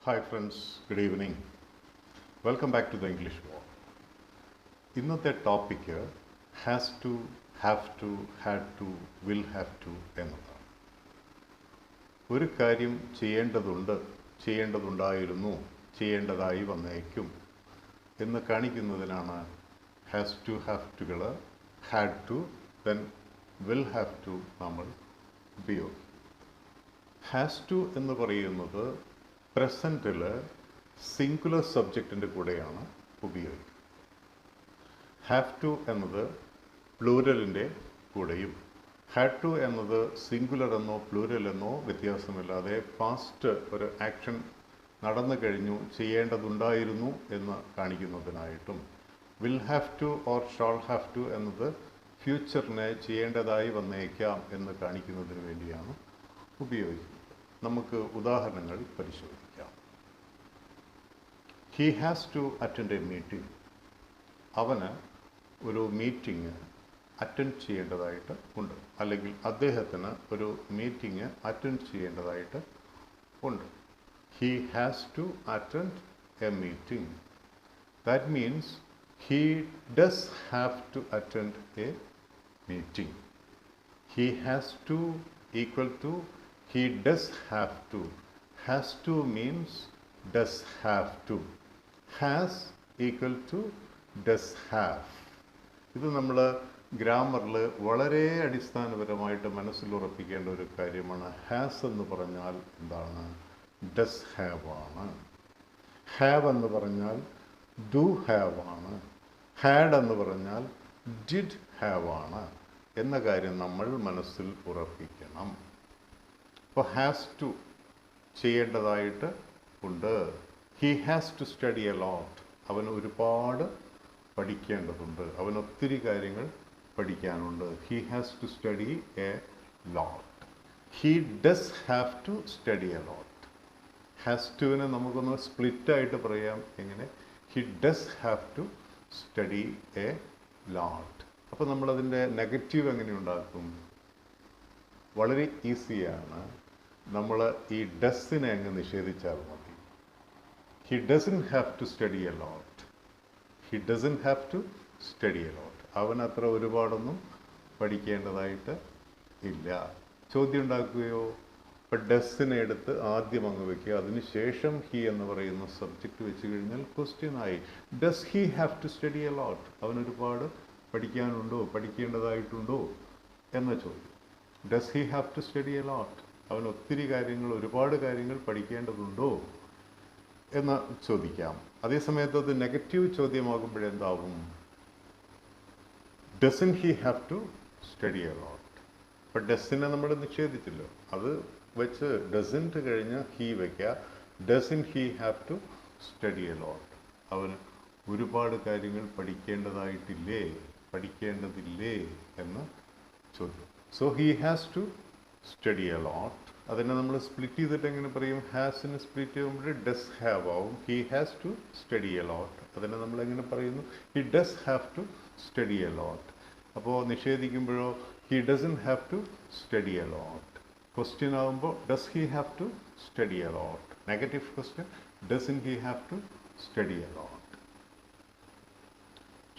Hi friends, good evening. Welcome back to the English War. ഇന്നത്തെ topic has to, have to, had to, will have to എന്നതാണ്. ഒരു കാര്യം ചെയ്യേണ്ടതുണ്ട്, ചെയ്യേണ്ടതുണ്ടായിരുന്നു, ചെയ്യേണ്ടതായി വന്നേക്കും എന്ന് കാണിക്കുന്നതിനാണ് ഹാസ് ടു, ഹാവ് ടുകൾ, had to, then will have to നമ്മൾ ഉപയോഗിക്കും. ഹാസ് ടു എന്ന് പറയുന്നത് പ്രസൻറ്റിൽ സിംഗുലർ സബ്ജക്റ്റിൻ്റെ കൂടെയാണ് ഉപയോഗിക്കുന്നത്. ഹാവ് ടു എന്നത് പ്ലൂരലിൻ്റെ കൂടെയും ഹാഡ് ടു എന്നത് സിംഗുലർ എന്നോ പ്ലൂരൽ എന്നോ വ്യത്യാസമില്ലാതെ പാസ്റ്റ് ഒരു ആക്ഷൻ നടന്നു കഴിഞ്ഞു, ചെയ്യേണ്ടതുണ്ടായിരുന്നു എന്ന് കാണിക്കുന്നതിനായിട്ടും will have to or shall have to എന്നത് ഫ്യൂച്ചറിനെ ചെയ്യേണ്ടതായി വന്നേക്കാം എന്ന് കാണിക്കുന്നതിന് വേണ്ടിയാണ് ഉപയോഗിക്കുന്നത്. നമുക്ക് ഉദാഹരണങ്ങൾ പരിശോധിക്കാം. He has to attend a meeting. അവന് ഒരു മീറ്റിംഗ് അറ്റൻഡ് ചെയ്യേണ്ടതായിട്ട് ഉണ്ട്, അല്ലെങ്കിൽ അദ്ദേഹത്തിന് ഒരു മീറ്റിംഗ് അറ്റൻഡ് ചെയ്യേണ്ടതായിട്ട് ഉണ്ട്. He has to attend a meeting. That means he does have to attend a meeting. He has to equal to he does have to. Has to means does have to. Has equal to does have. ഇത് നമ്മൾ ഗ്രാമറിൽ വളരെ അടിസ്ഥാനപരമായിട്ട് മനസ്സിലുറപ്പിക്കേണ്ട ഒരു കാര്യമാണ്. Has എന്ന് പറഞ്ഞാൽ എന്താണ്? Does have ആണ്. ഹാവ് എന്ന് പറഞ്ഞാൽ ഡു ഹാവ് ആണ്. ഹാഡ് എന്ന് പറഞ്ഞാൽ ഡിഡ് ഹാവ് ആണ് എന്ന കാര്യം നമ്മൾ മനസ്സിൽ ഉറപ്പിക്കണം. അപ്പോൾ ഹാസ് ടു ചെയ്യേണ്ടതായിട്ട് ഉണ്ട്. He has to study a lot. അവന് ഒരുപാട് പഠിക്കേണ്ടതുണ്ട്, അവന് ഒത്തിരി കാര്യങ്ങൾ പഠിക്കാനുണ്ട്. He has to study a lot. He does have to study a lot. Has ടുവിനെ നമുക്കൊന്ന് സ്പ്ലിറ്റായിട്ട് പറയാം. എങ്ങനെ? He does have to study a lot. അപ്പോൾ നമ്മളതിൻ്റെ നെഗറ്റീവ് എങ്ങനെ ഉണ്ടാക്കും? വളരെ ഈസിയാണ്. നമ്മൾ ഈ ഡസിനെ അങ്ങ് നിഷേധിച്ചാൽ മതി. He doesn't have to study a lot. He doesn't have to study a lot. അവനത്ര ഒരുപാടൊന്നും പഠിക്കേണ്ടതായിട്ട് ഇല്ല. ചോദ്യം ഉണ്ടാക്കുകയോ? ഇപ്പം ഡസിനെ എടുത്ത് ആദ്യം അങ്ങ് വയ്ക്കുക, അതിനുശേഷം ഹി എന്ന് പറയുന്ന സബ്ജക്റ്റ് വെച്ച് കഴിഞ്ഞാൽ ക്വസ്റ്റ്യൻ ആയി. Does he have to study a lot? അവനൊരുപാട് പഠിക്കാനുണ്ടോ, പഠിക്കേണ്ടതായിട്ടുണ്ടോ എന്ന ചോദ്യം. Does he have to study a lot? അവൻ ഒത്തിരി കാര്യങ്ങൾ, ഒരുപാട് കാര്യങ്ങൾ പഠിക്കേണ്ടതുണ്ടോ എന്ന് ചോദിക്കാം. അതേസമയത്ത് അത് നെഗറ്റീവ് ചോദ്യമാകുമ്പോഴെന്താവും? Doesn't he have to study a lot? അപ്പം ഡസിനെ നമ്മൾ നിഷേധിച്ചല്ലോ, അത് വെച്ച് ഡസൻറ്റ് കഴിഞ്ഞ് ഹി വയ്ക്കുക. Doesn't he have to study a lot? അവന് ഒരുപാട് കാര്യങ്ങൾ പഠിക്കേണ്ടതായിട്ടില്ലേ, പഠിക്കേണ്ടതില്ലേ എന്ന് ചോദ്യം. So he has to study a lot. അതിനെ നമ്മൾ സ്പ്ലിറ്റ് ചെയ്തിട്ട് എങ്ങനെ പറയും? ഹാസിന് സ്പ്ലിറ്റ് ചെയ്യുമ്പോൾ ഡസ് ഹാവ് ആവും. He has to study a lot. അതിനെ നമ്മൾ എങ്ങനെ പറയുന്നു? He does have to study a lot. അപ്പോൾ നിഷേധിക്കുമ്പോഴോ? He doesn't have to study a lot. Question ആകുമ്പോൾ does he have to study a lot. Negative question, doesn't he have to study a lot.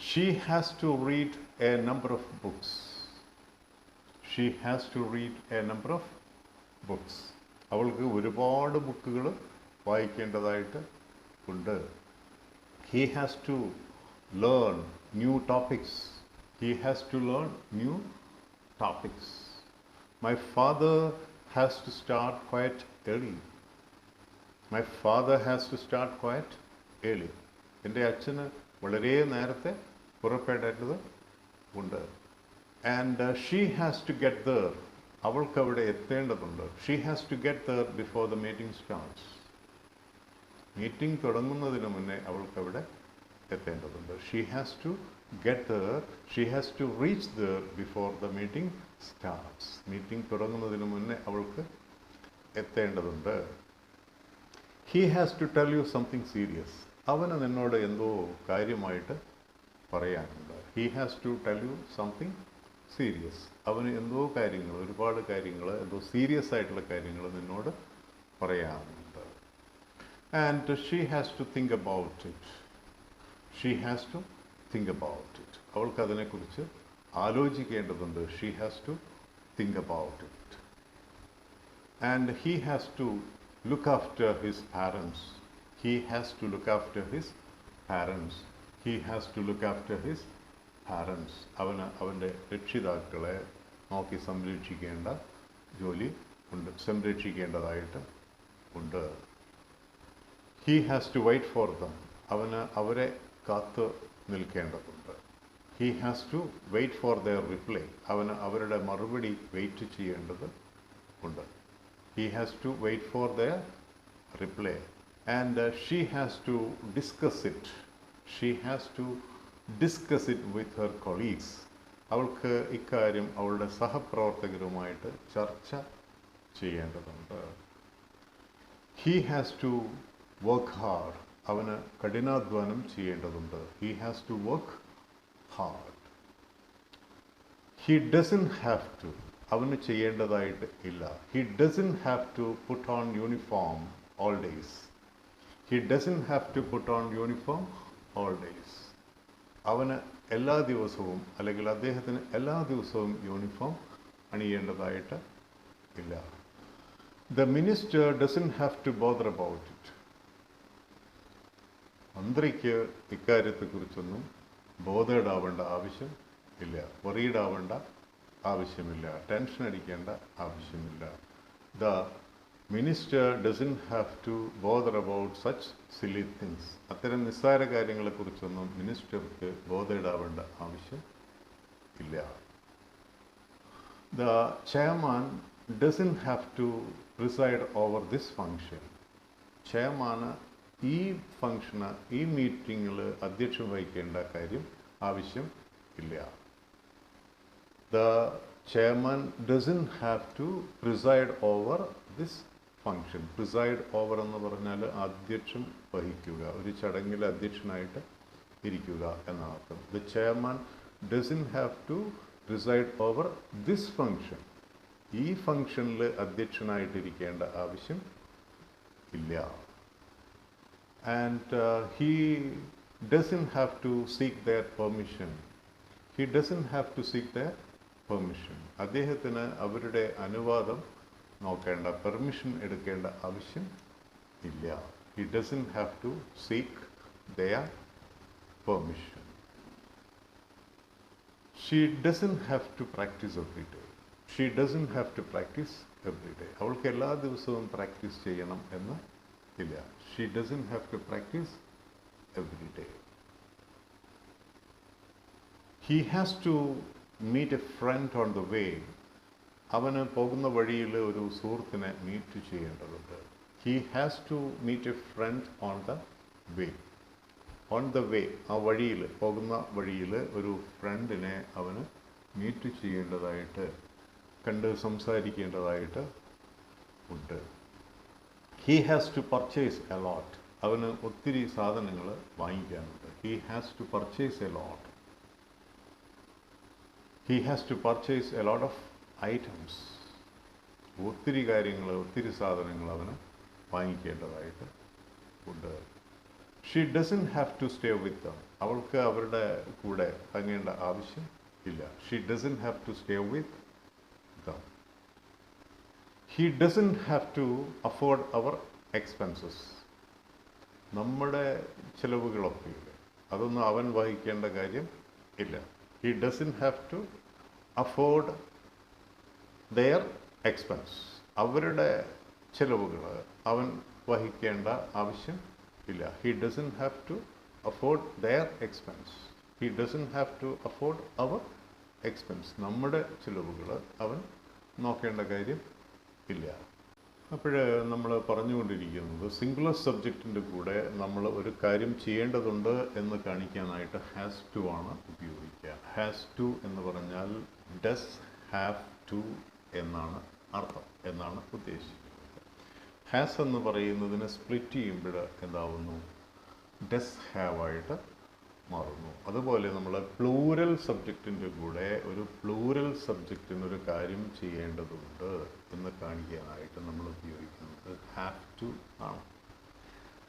She has to read a number of books. She has to read a number of books. അവൾക്ക് ഒരുപാട് ബുക്കുകൾ വായിക്കേണ്ടതായിട്ട് ഉണ്ട്. He has to learn new topics. He has to learn new topics. My father has to start quite early. My father has to start quite early. എൻ്റെ അച്ഛന് വളരെ നേരത്തെ പുറപ്പെടേണ്ടത് ഉണ്ട്. And she has to get there. അവൾക്ക് അവിടെ എത്തേണ്ടതുണ്ട്. She has to get there before the meeting starts. Meeting തുടങ്ങുന്നതിന് മുന്നേ അവൾക്ക് അവിടെ എത്തേണ്ടതുണ്ട്. She has to get there. She has to reach there before the meeting starts. Meeting തുടങ്ങുന്നതിന് മുന്നേ അവൾക്ക് എത്തേണ്ടതുണ്ട്. He has to tell you something serious. അവന് നിന്നോട് എന്തോ കാര്യമായിട്ട് പറയാനുണ്ട്. He has to tell you something serious. അവന് എന്തോ കാര്യങ്ങൾ, ഒരുപാട് കാര്യങ്ങൾ, എന്തോ സീരിയസ് ആയിട്ടുള്ള കാര്യങ്ങൾ നിന്നോട് പറയാനുണ്ട്. and she has to think about it. She has to think about it. അവൾക്ക് അതിനെക്കുറിച്ച് ആലോചിക്കേണ്ടതുണ്ട്. She has to think about it. And he has to look after his parents. He has to look after his parents. He has to look after his parents. അവന് അവൻ്റെ രക്ഷിതാക്കളെ നോക്കി സംരക്ഷിക്കേണ്ട ജോലി ഉണ്ട്, സംരക്ഷിക്കേണ്ടതായിട്ട് ഉണ്ട്. He has to wait for them. അവന് അവരെ കാത്തു നിൽക്കേണ്ടതുണ്ട്. He has to wait for their reply. അവന് അവരുടെ മറുപടി വെയിറ്റ് ചെയ്യേണ്ടത് ഉണ്ട്. He has to wait for their reply. And she has to discuss it. She has to discuss it with her colleagues. അവൾക്ക് ഇക്കാര്യം അവളുടെ സഹപ്രവർത്തകരുമായിട്ട് ചർച്ച ചെയ്യേണ്ടതുണ്ട്. He has to work hard. അവന് കഠിനാധ്വാനം ചെയ്യേണ്ടതുണ്ട്. He has to work hard. He doesn't have to. അവന് ചെയ്യേണ്ടതായിട്ട് ഇല്ല. He doesn't have to put on uniform all days. He doesn't have to put on uniform all days. അവന് എല്ലാ ദിവസവും അല്ലെങ്കിൽ അദ്ദേഹത്തിന് എല്ലാ ദിവസവും യൂണിഫോം അണിയേണ്ടതായിട്ട് ഇല്ല. The minister doesn't have to bother about it. മന്ത്രിക്ക് ഇക്കാര്യത്തെക്കുറിച്ചൊന്നും ബോധേഡ് ആവേണ്ട ആവശ്യം ഇല്ല, വറീഡ് ആവേണ്ട ആവശ്യമില്ല, ടെൻഷൻ അടിക്കേണ്ട ആവശ്യമില്ല. The minister doesn't have to bother about such silly things. അത്തരം നിസ്സാര കാര്യങ്ങളെക്കുറിച്ചൊന്നും മിനിസ്റ്റർക്ക് ബോധേഡ് ആവേണ്ട ആവശ്യം ഇല്ല. The chairman doesn't have to preside over this function. ചെയർമാന് ഈ ഫംഗ്ഷന്, ഈ മീറ്റിങ്ങിൽ അധ്യക്ഷം വഹിക്കേണ്ട കാര്യം ആവശ്യം ഇല്ല. The chairman doesn't have to preside over this function. Preside over എന്ന് പറഞ്ഞാൽ അധ്യക്ഷം വഹിക്കുക, ഒരു ചടങ്ങിൽ അധ്യക്ഷനായിട്ട് ഇരിക്കുക എന്നാണ് അർത്ഥം. The chairman doesn't have to preside over this function. ഈ ഫംഗ്ഷനിൽ അധ്യക്ഷനായിട്ടിരിക്കേണ്ട ആവശ്യം ഇല്ല. And he doesn't have to seek their permission. He doesn't have to seek their permission. അദ്ദേഹത്തിന് അവരുടെ അനുവാദം നോക്കേണ്ട, പെർമിഷൻ എടുക്കേണ്ട ആവശ്യം ഇല്ല. He doesn't have to seek their permission. She doesn't have to practice every day. She doesn't have to practice every day. അവൾക്ക് എല്ലാ ദിവസവും പ്രാക്ടീസ് ചെയ്യണം എന്ന് ഇല്ല. She doesn't have to practice every day. He has to meet a friend on the way. അവന് പോകുന്ന വഴിയിൽ ഒരു സുഹൃത്തിനെ മീറ്റ് ചെയ്യേണ്ടതുണ്ട്. He has to meet a friend on the way. On the way, ആ വഴിയിൽ, പോകുന്ന വഴിയിൽ ഒരു ഫ്രണ്ടിനെ അവന് മീറ്റ് ചെയ്യേണ്ടതായിട്ട്, കണ്ട് സംസാരിക്കേണ്ടതായിട്ട് ഉണ്ട്. He has to purchase a lot. അവന് ഒത്തിരി സാധനങ്ങൾ വാങ്ങിക്കാനുണ്ട്. He has to purchase a lot. He has to purchase a lot of items. ഒത്തിരി കാര്യങ്ങൾ, ഒത്തിരി സാധനങ്ങൾ അവന് വാങ്ങിക്കേണ്ടതായിട്ട് ഉണ്ട്. She doesn't have to stay with them. അവൾക്ക് അവരുടെ കൂടെ തങ്ങേണ്ട ആവശ്യം ഇല്ല. She doesn't have to stay with them. He doesn't have to afford our expenses. നമ്മുടെ ചിലവുകളൊക്കെ ഇല്ല, അതൊന്നും അവൻ വഹിക്കേണ്ട കാര്യം ഇല്ല. He doesn't have to afford their expense. അവരുടെ ചിലവുകൾ അവൻ വഹിക്കേണ്ട ആവശ്യം ഇല്ല. He doesn't have to afford their expense. He doesn't have to afford our expense. നമ്മുടെ ചിലവുകൾ അവൻ നോക്കേണ്ട കാര്യം ഇല്ല. അപ്പോൾ നമ്മൾ പറഞ്ഞുകൊണ്ടിരിക്കുന്നത് സിംഗുലർ സബ്ജക്റ്റിൻ്റെ കൂടെ നമ്മൾ ഒരു കാര്യം ചെയ്യേണ്ടതുണ്ട് എന്ന് കാണിക്കാനായിട്ട് ഹാസ് ടു ആണ് ഉപയോഗിക്കുക. ഹാസ് ടു എന്ന് പറഞ്ഞാൽ ഡസ് ഹാവ് ടു എന്നാണ് അർത്ഥം, എന്നാണ് ഉദ്ദേശിക്കുന്നത്. ഹാസ് എന്ന് പറയുന്നതിന് സ്പ്ലിറ്റ് ചെയ്യുമ്പോൾ എന്താവുന്നു? ഡസ് ഹാവ് ആയിട്ട് മാറുന്നു. അതുപോലെ നമ്മൾ പ്ലൂരൽ സബ്ജക്റ്റിൻ്റെ കൂടെ ഒരു പ്ലൂരൽ സബ്ജക്റ്റിനൊരു കാര്യം ചെയ്യേണ്ടതുണ്ട് എന്ന് കാണിക്കാനായിട്ട് നമ്മൾ ഉപയോഗിക്കുന്നത് ഹാവ് ടു ആണ്.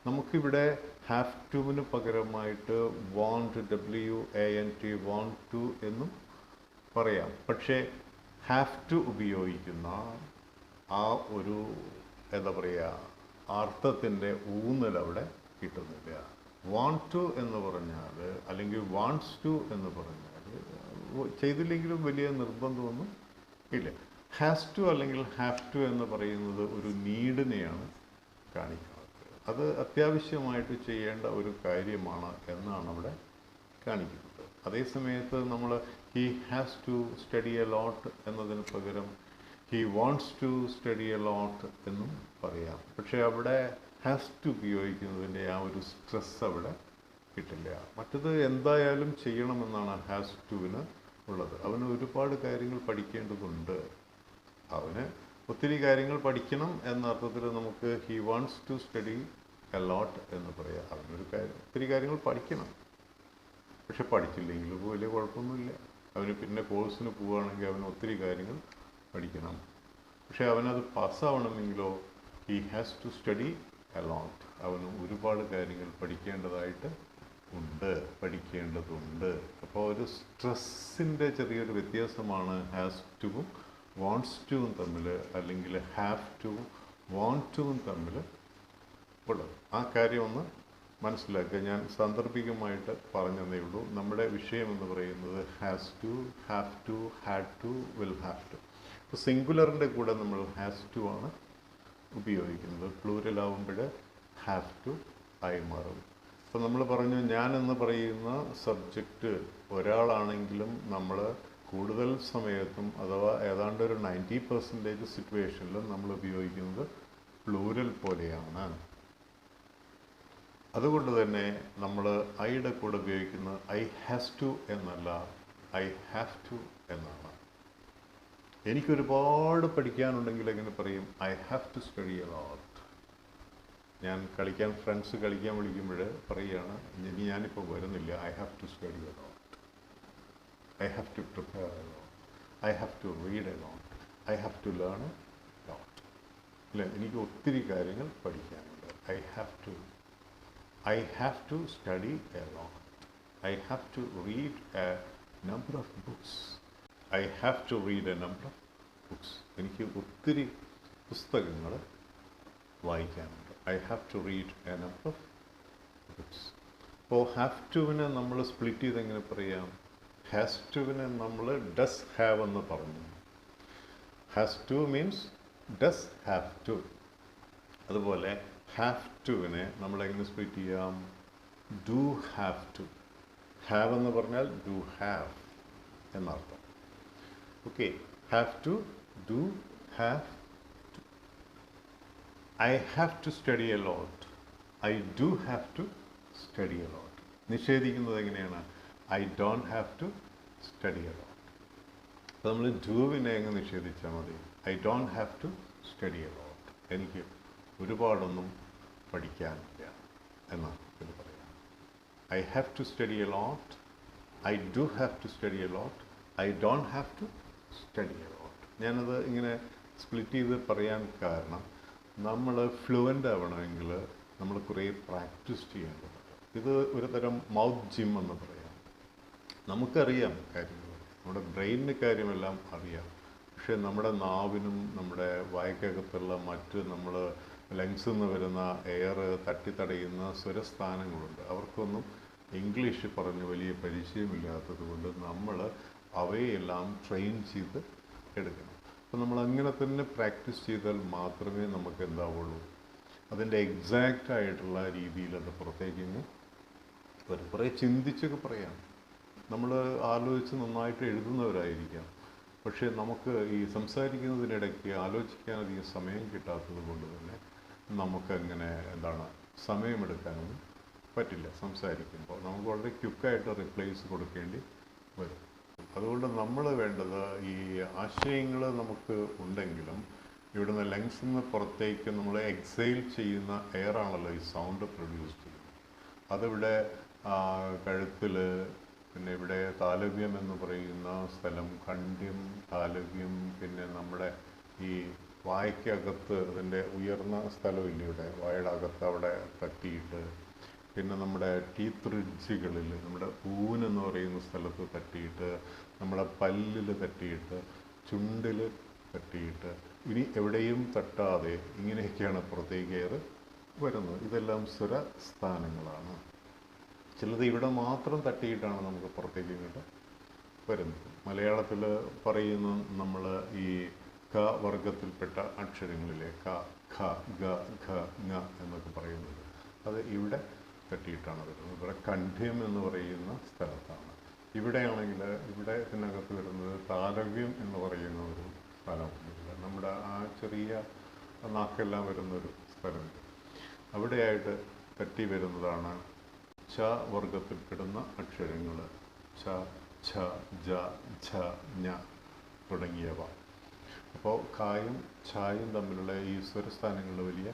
നമുക്കിവിടെ ഹാവ് ടുവിന് പകരമായിട്ട് വാണ്ട്, WANT, വാണ്ട് ടു എന്നും പറയാം. പക്ഷേ ഹാവ് ടു ഉപയോഗിക്കുന്ന ആ ഒരു എന്താ പറയുക അർത്ഥത്തിൻ്റെ ഊന്നൽ അവിടെ കിട്ടുന്നില്ല. വാണ്ട് ടു എന്ന് പറഞ്ഞാൽ അല്ലെങ്കിൽ വാണ്ട്സ് ടു എന്ന് പറഞ്ഞാൽ ചെയ്തില്ലെങ്കിലും വലിയ നിർബന്ധമൊന്നും ഇല്ല. ഹാസ് ടു അല്ലെങ്കിൽ ഹാവ് ടു എന്ന് പറയുന്നത് ഒരു നീഡിനെയാണ് കാണിക്കുന്നത്. അത് അത്യാവശ്യമായിട്ട് ചെയ്യേണ്ട ഒരു കാര്യമാണ് എന്നാണ് അവിടെ കാണിക്കുന്നത്. അതേസമയത്ത് നമ്മൾ he has to study a lot എന്നതിന് പകരം he wants to study a lot എന്നും പറയാം. പക്ഷേ അവിടെ ഹാസ് ടു ഉപയോഗിക്കുന്നതിൻ്റെ ആ ഒരു സ്ട്രെസ് അവിടെ കിട്ടില്ല. മറ്റത് എന്തായാലും ചെയ്യണമെന്നാണ് ഹാസ് ടുവിന് ഉള്ളത്. അവന് ഒരുപാട് കാര്യങ്ങൾ പഠിക്കേണ്ടതുണ്ട്. അവന് ഒത്തിരി കാര്യങ്ങൾ പഠിക്കണം എന്ന അർത്ഥത്തിൽ നമുക്ക് he wants to study a lot എന്ന് പറയാം. അവനൊരു ഒത്തിരി കാര്യങ്ങൾ പഠിക്കണം. പക്ഷെ പഠിച്ചില്ലെങ്കിലും വലിയ കുഴപ്പമൊന്നുമില്ല. അവന് പിന്നെ കോഴ്സിന് പോവുകയാണെങ്കിൽ അവന് ഒത്തിരി കാര്യങ്ങൾ പഠിക്കണം. പക്ഷെ അവനത് പാസ്സാവണമെങ്കിലോ he has to study a lot. അവന് ഒരുപാട് കാര്യങ്ങൾ പഠിക്കേണ്ടതുണ്ട്. അപ്പോൾ ഒരു സ്ട്രെസ്സിൻ്റെ ചെറിയൊരു വ്യത്യാസമാണ് ഹാസ് ടുവും വാണ്ട്സ് ടുവും തമ്മിൽ, അല്ലെങ്കിൽ ഹാവ് ടുവും വാണ്ട് ടുവും തമ്മിൽ ഉള്ളത്. ആ കാര്യം ഒന്ന് മനസ്സിലാക്കുക. ഞാൻ സാന്ദർഭികമായിട്ട് പറഞ്ഞതേ ഉള്ളൂ. നമ്മുടെ വിഷയം എന്ന് പറയുന്നത് has to, have to, had to, will have to. ഇപ്പോൾ സിംഗുലറിൻ്റെ കൂടെ നമ്മൾ ഹാസ് ടു ആണ് ഉപയോഗിക്കുന്നത്. പ്ലൂരലാവുമ്പോൾ ഹാവ് ടു ആയി മാറും. അപ്പോൾ നമ്മൾ പറഞ്ഞു ഞാൻ എന്ന് പറയുന്ന സബ്ജക്റ്റ് ഒരാളാണെങ്കിലും നമ്മൾ കൂടുതൽ സമയത്തും അഥവാ ഏതാണ്ട് ഒരു 90% സിറ്റുവേഷനിലും നമ്മൾ ഉപയോഗിക്കുന്നത് പ്ലൂരൽ പോലെയാണ്. അതുകൊണ്ട് തന്നെ നമ്മൾ ഐയുടെ കൂടെ ഉപയോഗിക്കുന്നത് ഐ ഹാസ് ടു എന്നല്ല, ഐ ഹാവ് ടു എന്നാണ്. എനിക്കൊരുപാട് പഠിക്കാനുണ്ടെങ്കിൽ എങ്ങനെ പറയും? I have to study a lot. ഞാൻ ഫ്രണ്ട്സ് കളിക്കാൻ വിളിക്കുമ്പോൾ പറയുകയാണ് ഞാനിപ്പോൾ വരുന്നില്ല, I have to study a lot, I have to prepare a lot, I have to read a lot, I have to learn a lot. ഇല്ല, എനിക്ക് ഒത്തിരി കാര്യങ്ങൾ പഠിക്കാനുണ്ട്. I have to study a lot. I have to read a number of books. I have to read a number of books. എനിക്ക് ഒത്തിരി പുസ്തകങ്ങൾ വായിക്കാനുണ്ട്. I have to read a number of books. അപ്പോൾ ഹാവ് ടുവിനെ നമ്മൾ split ചെയ്ത് എങ്ങനെ പറയാം? ഹാസ് ടുവിനെ നമ്മൾ ഡസ് ഹാവ് എന്ന് പറഞ്ഞു. Has to means does have to. അതുപോലെ ഹാവ് ടുവിനെ നമ്മളെങ്ങനെ സ്പ്ലിറ്റ് ചെയ്യാം? Do have to. ഹാവ് എന്ന് പറഞ്ഞാൽ ഡു ഹാവ് എന്നർത്ഥം. Okay, have to, do, have to. I have to study a lot. I do have to study a lot. നിഷേധിക്കുന്നത് എങ്ങനെയാണ്? I don't have to study a lot. അപ്പോൾ നമ്മൾ ഡൂവിനെ അങ്ങ് നിഷേധിച്ചാൽ മതി. I don't have to study a lot. എനിക്ക് ഒരുപാടൊന്നും പഠിക്കാനില്ല എന്നാണ് ഇത് പറയാം. I have to study a lot. I do have to study a lot. I don't have to study a lot. ഞാനത് ഇങ്ങനെ സ്പ്ലിറ്റ് ചെയ്ത് പറയാൻ കാരണം നമ്മൾ ഫ്ലുവൻ്റ് ആവണമെങ്കിൽ നമ്മൾ കുറേ പ്രാക്ടീസ് ചെയ്യേണ്ടതുണ്ട്. ഇത് ഒരു തരം മൗത്ത് ജിം എന്ന് പറയാം. നമുക്കറിയാം കാര്യങ്ങൾ, നമ്മുടെ ബ്രെയിനിന് കാര്യമെല്ലാം അറിയാം. പക്ഷേ നമ്മുടെ നാവിനും നമ്മുടെ വായ്ക്കകത്തുള്ള മറ്റ് നമ്മൾ ലങ്സിൽ നിന്ന് വരുന്ന എയർ തട്ടിത്തടയുന്ന സ്വരസ്ഥാനങ്ങളുണ്ട്. അവർക്കൊന്നും ഇംഗ്ലീഷ് പറഞ്ഞ് വലിയ പരിചയമില്ലാത്തത് കൊണ്ട് നമ്മൾ അവയെല്ലാം ട്രെയിൻ ചെയ്ത് എടുക്കണം. അപ്പോൾ നമ്മൾ അങ്ങനെ തന്നെ പ്രാക്ടീസ് ചെയ്താൽ മാത്രമേ നമുക്ക് എന്താവുള്ളൂ, അതിൻ്റെ എക്സാക്റ്റ് ആയിട്ടുള്ള രീതിയിൽ അത് പുറത്തേക്ക് വരും. കുറേ ചിന്തിച്ചൊക്കെ പറയാം. നമ്മൾ ആലോചിച്ച് നന്നായിട്ട് എഴുതുന്നവരായിരിക്കാം. പക്ഷേ നമുക്ക് ഈ സംസാരിക്കുന്നതിനിടയ്ക്ക് ആലോചിക്കാനധികം സമയം കിട്ടാത്തത് കൊണ്ട് തന്നെ നമുക്കങ്ങനെ സമയമെടുക്കാനൊന്നും പറ്റില്ല. സംസാരിക്കുമ്പോൾ നമുക്ക് വളരെ ക്വിക്കായിട്ട് റിപ്ലൈസ് കൊടുക്കേണ്ടി വരും. അതുകൊണ്ട് നമ്മൾ വേണ്ടത് ഈ ആശയങ്ങൾ നമുക്ക് ഉണ്ടെങ്കിലും ഇവിടുന്ന് ലങ്സിൽ നിന്ന് പുറത്തേക്ക് നമ്മൾ എക്സൈൽ ചെയ്യുന്ന എയറാണല്ലോ ഈ സൗണ്ട് പ്രൊഡ്യൂസ് ചെയ്യുന്നത്. അതിവിടെ കഴുത്തിൽ, പിന്നെ ഇവിടെ താലവ്യം എന്ന് പറയുന്ന സ്ഥലം, കണ്ഠ്യം, താലവ്യം, പിന്നെ നമ്മുടെ ഈ വായ്ക്കകത്ത് അതിൻ്റെ ഉയർന്ന സ്ഥലമില്ല ഇവിടെ, വായുടെ അകത്ത് അവിടെ തട്ടിയിട്ട്, പിന്നെ നമ്മുടെ ടീത്ത് റിഡ്ജുകളിൽ നമ്മുടെ ഊനെന്ന് പറയുന്ന സ്ഥലത്ത് തട്ടിയിട്ട്, നമ്മുടെ പല്ലിൽ തട്ടിയിട്ട്, ചുണ്ടിൽ തട്ടിയിട്ട്, ഇനി എവിടെയും തട്ടാതെ ഇങ്ങനെയൊക്കെയാണ് പുറത്തേക്ക് എയർ വരുന്നത്. ഇതെല്ലാം സ്വരസ്ഥാനങ്ങളാണ്. ചിലത് ഇവിടെ മാത്രം തട്ടിയിട്ടാണ് നമുക്ക് പുറത്തേക്ക് ഇങ്ങോട്ട് വരുന്നത്. മലയാളത്തിൽ പറയുന്ന നമ്മൾ ഈ ക വർഗത്തിൽപ്പെട്ട അക്ഷരങ്ങളിലെ ക, ഖ, ഗ, ഘ, ങ എന്നൊക്കെ പറയുന്നത് അത് ഇവിടെ തട്ടിയിട്ടാണ് വരുന്നത്. ഇവിടെ കണ്ഠ്യം എന്ന് പറയുന്ന സ്ഥലത്താണ്. ഇവിടെയാണെങ്കിൽ ഇവിടെ ഇതിനകത്ത് വരുന്നത് താലവ്യം എന്ന് പറയുന്ന ഒരു സ്ഥലമുണ്ട്. നമ്മുടെ ആ ചെറിയ നാക്കെല്ലാം വരുന്നൊരു സ്ഥലമുണ്ട്. അവിടെയായിട്ട് തട്ടി വരുന്നതാണ് ച വർഗത്തിൽപ്പെടുന്ന അക്ഷരങ്ങൾ. ച, ഛ, ജ, ഝ, ഞ തുടങ്ങിയവ. അപ്പോൾ ഖായും ഛായും തമ്മിലുള്ള ഈ സ്വരസ്ഥാനങ്ങളിൽ വലിയ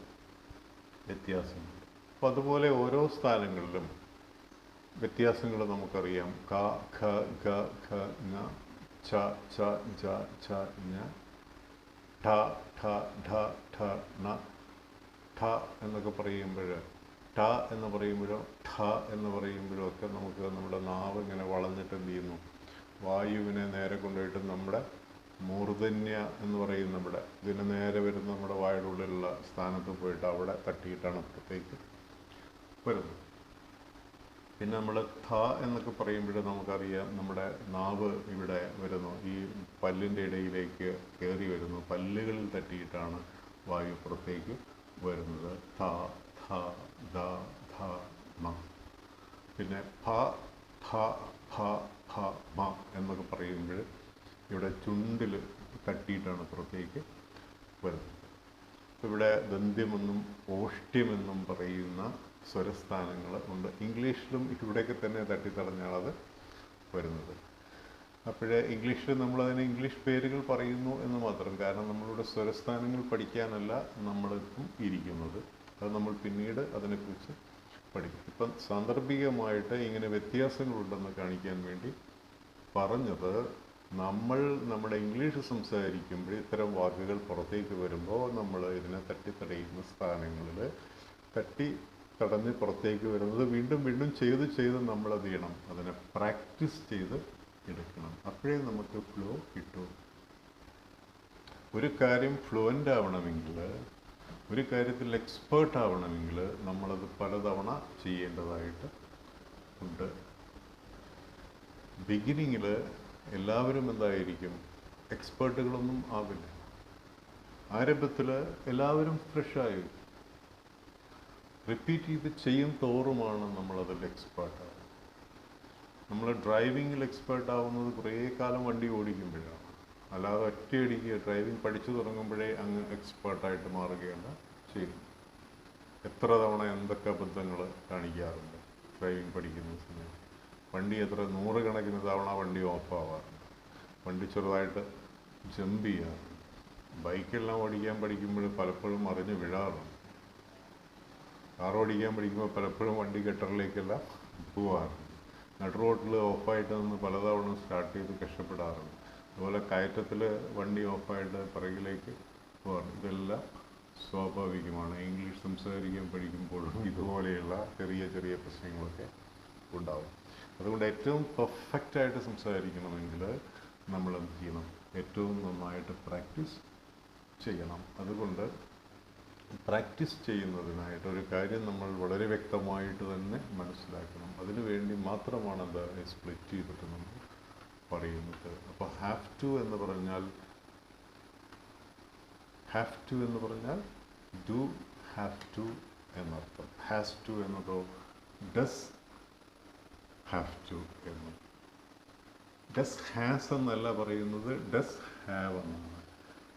വ്യത്യാസമുണ്ട്. അപ്പോൾ അതുപോലെ ഓരോ സ്ഥാനങ്ങളിലും വ്യത്യാസങ്ങൾ നമുക്കറിയാം. ക, ഖ, ഗ, ഘ, ങ, ഛ, ഛ, ജ, ഝ, ഞ, ഠ, ഠ, ഢ, ഠ, ണ, ഠ എന്നൊക്കെ പറയുമ്പോൾ, ഠ എന്ന് പറയുമ്പോഴോ ഠ എന്ന് പറയുമ്പോഴോ ഒക്കെ നമുക്ക് നമ്മുടെ നാവ് ഇങ്ങനെ വളഞ്ഞിട്ട് എന്ത് ചെയ്യുന്നു, വായുവിനെ നേരെ കൊണ്ടുപോയിട്ട് നമ്മുടെ മൂർധന്യ എന്ന് പറയുന്ന നമ്മുടെ ഇതിന് നേരെ വരുന്ന നമ്മുടെ വായുടെ ഉള്ളിലുള്ള സ്ഥാനത്ത് പോയിട്ട് അവിടെ തട്ടിയിട്ടാണ് പുറത്തേക്ക് വരുന്നത്. പിന്നെ നമ്മൾ ഥ എന്നൊക്കെ പറയുമ്പോൾ നമുക്കറിയാം നമ്മുടെ നാവ് ഇവിടെ വരുന്നു, ഈ പല്ലിൻ്റെ ഇടയിലേക്ക് കയറി വരുന്നു, പല്ലുകളിൽ തട്ടിയിട്ടാണ് വായു പുറത്തേക്ക് വരുന്നത്. ഥ, ഥ, ദ, ധ, മ. പിന്നെ ഫ, ഥ, ഫ, ഫ, മ എന്നൊക്കെ പറയുമ്പോൾ ഇവിടെ ചുണ്ടിൽ തട്ടിയിട്ടാണ് പുറത്തേക്ക് വരുന്നത്. ഇവിടെ ദന്ത്യമെന്നും ഓഷ്ട്യമെന്നും പറയുന്ന സ്വരസ്ഥാനങ്ങൾ ഉണ്ട്. ഇംഗ്ലീഷിലും ഇവിടെയൊക്കെ തന്നെ തട്ടിത്തടഞ്ഞാണത് വരുന്നത്. അപ്പോഴേ ഇംഗ്ലീഷിൽ നമ്മളതിന് ഇംഗ്ലീഷ് പേരുകൾ പറയുന്നു എന്ന് മാത്രം. കാരണം നമ്മളുടെ സ്വരസ്ഥാനങ്ങൾ പഠിക്കാനല്ല നമ്മളിപ്പം ഇരിക്കുന്നത്. അത് നമ്മൾ പിന്നീട് അതിനെക്കുറിച്ച് പഠിക്കും. ഇപ്പം സാന്ദർഭികമായിട്ട് ഇങ്ങനെ വ്യത്യാസങ്ങളുണ്ടെന്ന് കാണിക്കാൻ വേണ്ടി പറഞ്ഞത്, നമ്മൾ നമ്മുടെ ഇംഗ്ലീഷ് സംസാരിക്കുമ്പോൾ ഇത്തരം വാക്കുകൾ പുറത്തേക്ക് വരുമ്പോൾ നമ്മൾ ഇതിനെ തട്ടിത്തടയുന്ന സ്ഥാനങ്ങളിൽ തടഞ്ഞ് പുറത്തേക്ക് വരുന്നത് വീണ്ടും വീണ്ടും ചെയ്ത് നമ്മളത് ചെയ്യണം, അതിനെ പ്രാക്ടീസ് ചെയ്ത് എടുക്കണം. അപ്പോഴേ നമുക്ക് ഫ്ലോ കിട്ടും. ഒരു കാര്യം ഫ്ലുവൻ്റ് ആവണമെങ്കിൽ, ഒരു കാര്യത്തിൽ എക്സ്പേർട്ട് ആവണമെങ്കിൽ നമ്മളത് പലതവണ ചെയ്യേണ്ടതായിട്ട് ഉണ്ട്. ബിഗിനിങ്ങിൽ എല്ലാവരും എന്തായിരിക്കും, എക്സ്പേർട്ടുകളൊന്നും ആവില്ല. ആരംഭത്തിൽ എല്ലാവരും ഫ്രഷായി റിപ്പീറ്റ് ചെയ്ത് ചെയ്യും തോറുമാണ് നമ്മളതിൽ എക്സ്പേർട്ടാവുന്നത്. നമ്മൾ ഡ്രൈവിങ്ങിൽ എക്സ്പേർട്ടാവുന്നത് കുറേ കാലം വണ്ടി ഓടിക്കുമ്പോഴാണ്. അല്ലാതെ ഒറ്റയടിക്ക് ഡ്രൈവിംഗ് പഠിച്ചു തുടങ്ങുമ്പോഴേ അങ്ങ് എക്സ്പേർട്ടായിട്ട് മാറുകയല്ല ചെയ്യുന്നത്. എത്ര തവണ എന്തൊക്കെ അബദ്ധങ്ങൾ കാണിക്കാറുണ്ട് ഡ്രൈവിംഗ് പഠിക്കുന്ന സമയത്ത്. വണ്ടി എത്ര നൂറുകണക്കിന് തവണ വണ്ടി ഓഫാവാറുണ്ട്, വണ്ടി ചെറുതായിട്ട് ജമ്പ് ചെയ്യാറുണ്ട്. ബൈക്കെല്ലാം ഓടിക്കാൻ പഠിക്കുമ്പോൾ പലപ്പോഴും മറിഞ്ഞ് വീഴാറുണ്ട്. കാർ ഓടിക്കാൻ പഠിക്കുമ്പോൾ പലപ്പോഴും വണ്ടി ഗട്ടറിലേക്കെല്ലാം പോവാറുണ്ട്. നട് റോഡിൽ ഓഫായിട്ട് നിന്ന് പലതവണ സ്റ്റാർട്ട് ചെയ്ത് കഷ്ടപ്പെടാറുണ്ട്. അതുപോലെ കയറ്റത്തിൽ വണ്ടി ഓഫായിട്ട് പിറകിലേക്ക് പോകാറുണ്ട്. ഇതെല്ലാം സ്വാഭാവികമാണ്. ഇംഗ്ലീഷ് സംസാരിക്കാൻ പഠിക്കുമ്പോഴും ഇതുപോലെയുള്ള ചെറിയ ചെറിയ പ്രശ്നങ്ങളൊക്കെ ഉണ്ടാവും. അതുകൊണ്ട് ഏറ്റവും പെർഫെക്റ്റായിട്ട് സംസാരിക്കണമെങ്കിൽ നമ്മൾ എന്ത് ചെയ്യണം, ഏറ്റവും നന്നായിട്ട് പ്രാക്ടീസ് ചെയ്യണം. അതുകൊണ്ട് പ്രാക്ടീസ് ചെയ്യുന്നതിനായിട്ട് ഒരു കാര്യം നമ്മൾ വളരെ വ്യക്തമായിട്ട് തന്നെ മനസ്സിലാക്കണം. അതിനു വേണ്ടി മാത്രമാണ് അത് സ്പ്ലിറ്റ് ചെയ്തിട്ട് നമ്മൾ പറയുന്നത്. അപ്പോൾ ഹാവ് ടു എന്ന് പറഞ്ഞാൽ ഡു ഹാവ് ടു എന്നർത്ഥം. ഹാസ് ടു എന്നതോ ഡസ് ഹാവ് ടു എന്നും. ഡസ് ഹാസ് എന്നല്ല പറയുന്നത്, ഡസ് ഹാവ് എന്നാണ്.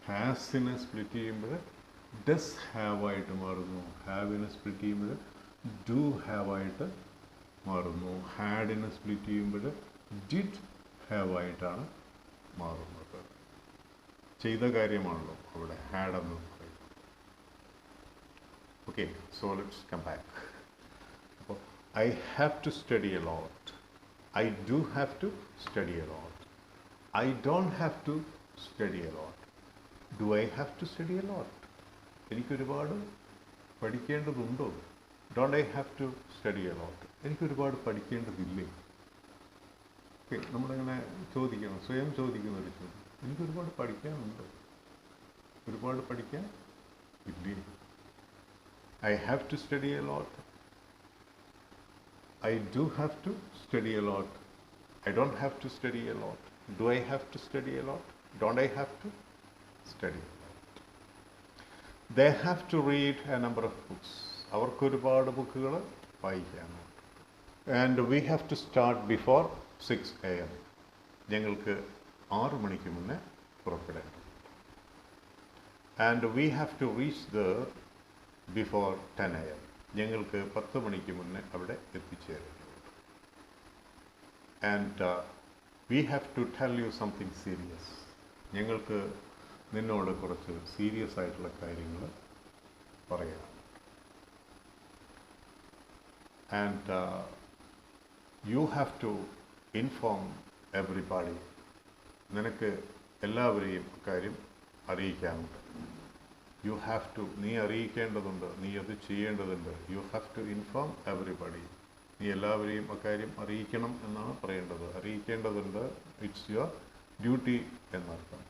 ഹാസിനെ സ്പ്ലിറ്റ് ചെയ്യുമ്പോൾ ഡസ് ഹാവ് ആയിട്ട് മാറുന്നു. ഹാവിനെ സ്പ്ലിറ്റ് ചെയ്യുമ്പോൾ ഡു ഹാവ് ആയിട്ട് മാറുന്നു. ഹാഡിനെ സ്പ്ലിറ്റ് ചെയ്യുമ്പോൾ ഡിഡ് ഹാവ് ആയിട്ടാണ് മാറുന്നത്. ചെയ്ത കാര്യമാണല്ലോ അവിടെ ഹാഡ് എന്ന് പറയുന്നത്. Okay, so let's come back. അപ്പോൾ I have to study a lot. I do have to study a lot. I don't have to study a lot. Do I have to study a lot? എനിക്കൊരുപാട് പഠിക്കേണ്ടതുണ്ടോ? Don't I have to study a lot? എനിക്കൊരുപാട് പഠിക്കേണ്ടതില്ലേ? Okay, നമ്മളിങ്ങനെ ചോദിക്കണം, സ്വയം ചോദിക്കുന്ന ഒരു ചോദ്യം. എനിക്കൊരുപാട് പഠിക്കാനുണ്ട്, ഒരുപാട് പഠിക്കാൻ ഇല്ലേ? I have to study a lot. I do have to study a lot. I don't have to study a lot. Do I have to study a lot? Don't I have to study a lot? They have to read a number of books. അവർക്ക് ഒരുപാട് ബുക്കുകൾ വായിക്കാനുണ്ട്. And we have to start before 6 AM. ഞങ്ങൾക്ക് 6 മണിക്ക് മുന്നേ പുറപ്പെടേണ്ടതുണ്ട്. And we have to reach there before 10 AM. ഞങ്ങൾക്ക് 10 മണിക്ക് മുന്നേ അവിടെ എത്തിച്ചേരേണ്ടതുണ്ട്. And we have to tell you something serious. ഞങ്ങൾക്ക് നിന്നോട് കുറച്ച് സീരിയസ് ആയിട്ടുള്ള കാര്യങ്ങൾ പറയാം. And you have to inform everybody. നിനക്ക് എല്ലാവരെയും കാര്യം അറിയിക്കാനുണ്ട്. യു ഹാവ് ടു, നീ അറിയിക്കേണ്ടതുണ്ട്, നീ അത് ചെയ്യേണ്ടതുണ്ട്. You have to inform everybody. നീ എല്ലാവരെയും അക്കാര്യം അറിയിക്കണം എന്നാണ് പറയേണ്ടത്, അറിയിക്കേണ്ടതുണ്ട്. ഇറ്റ്സ് യുവർ ഡ്യൂട്ടി എന്നർത്ഥം.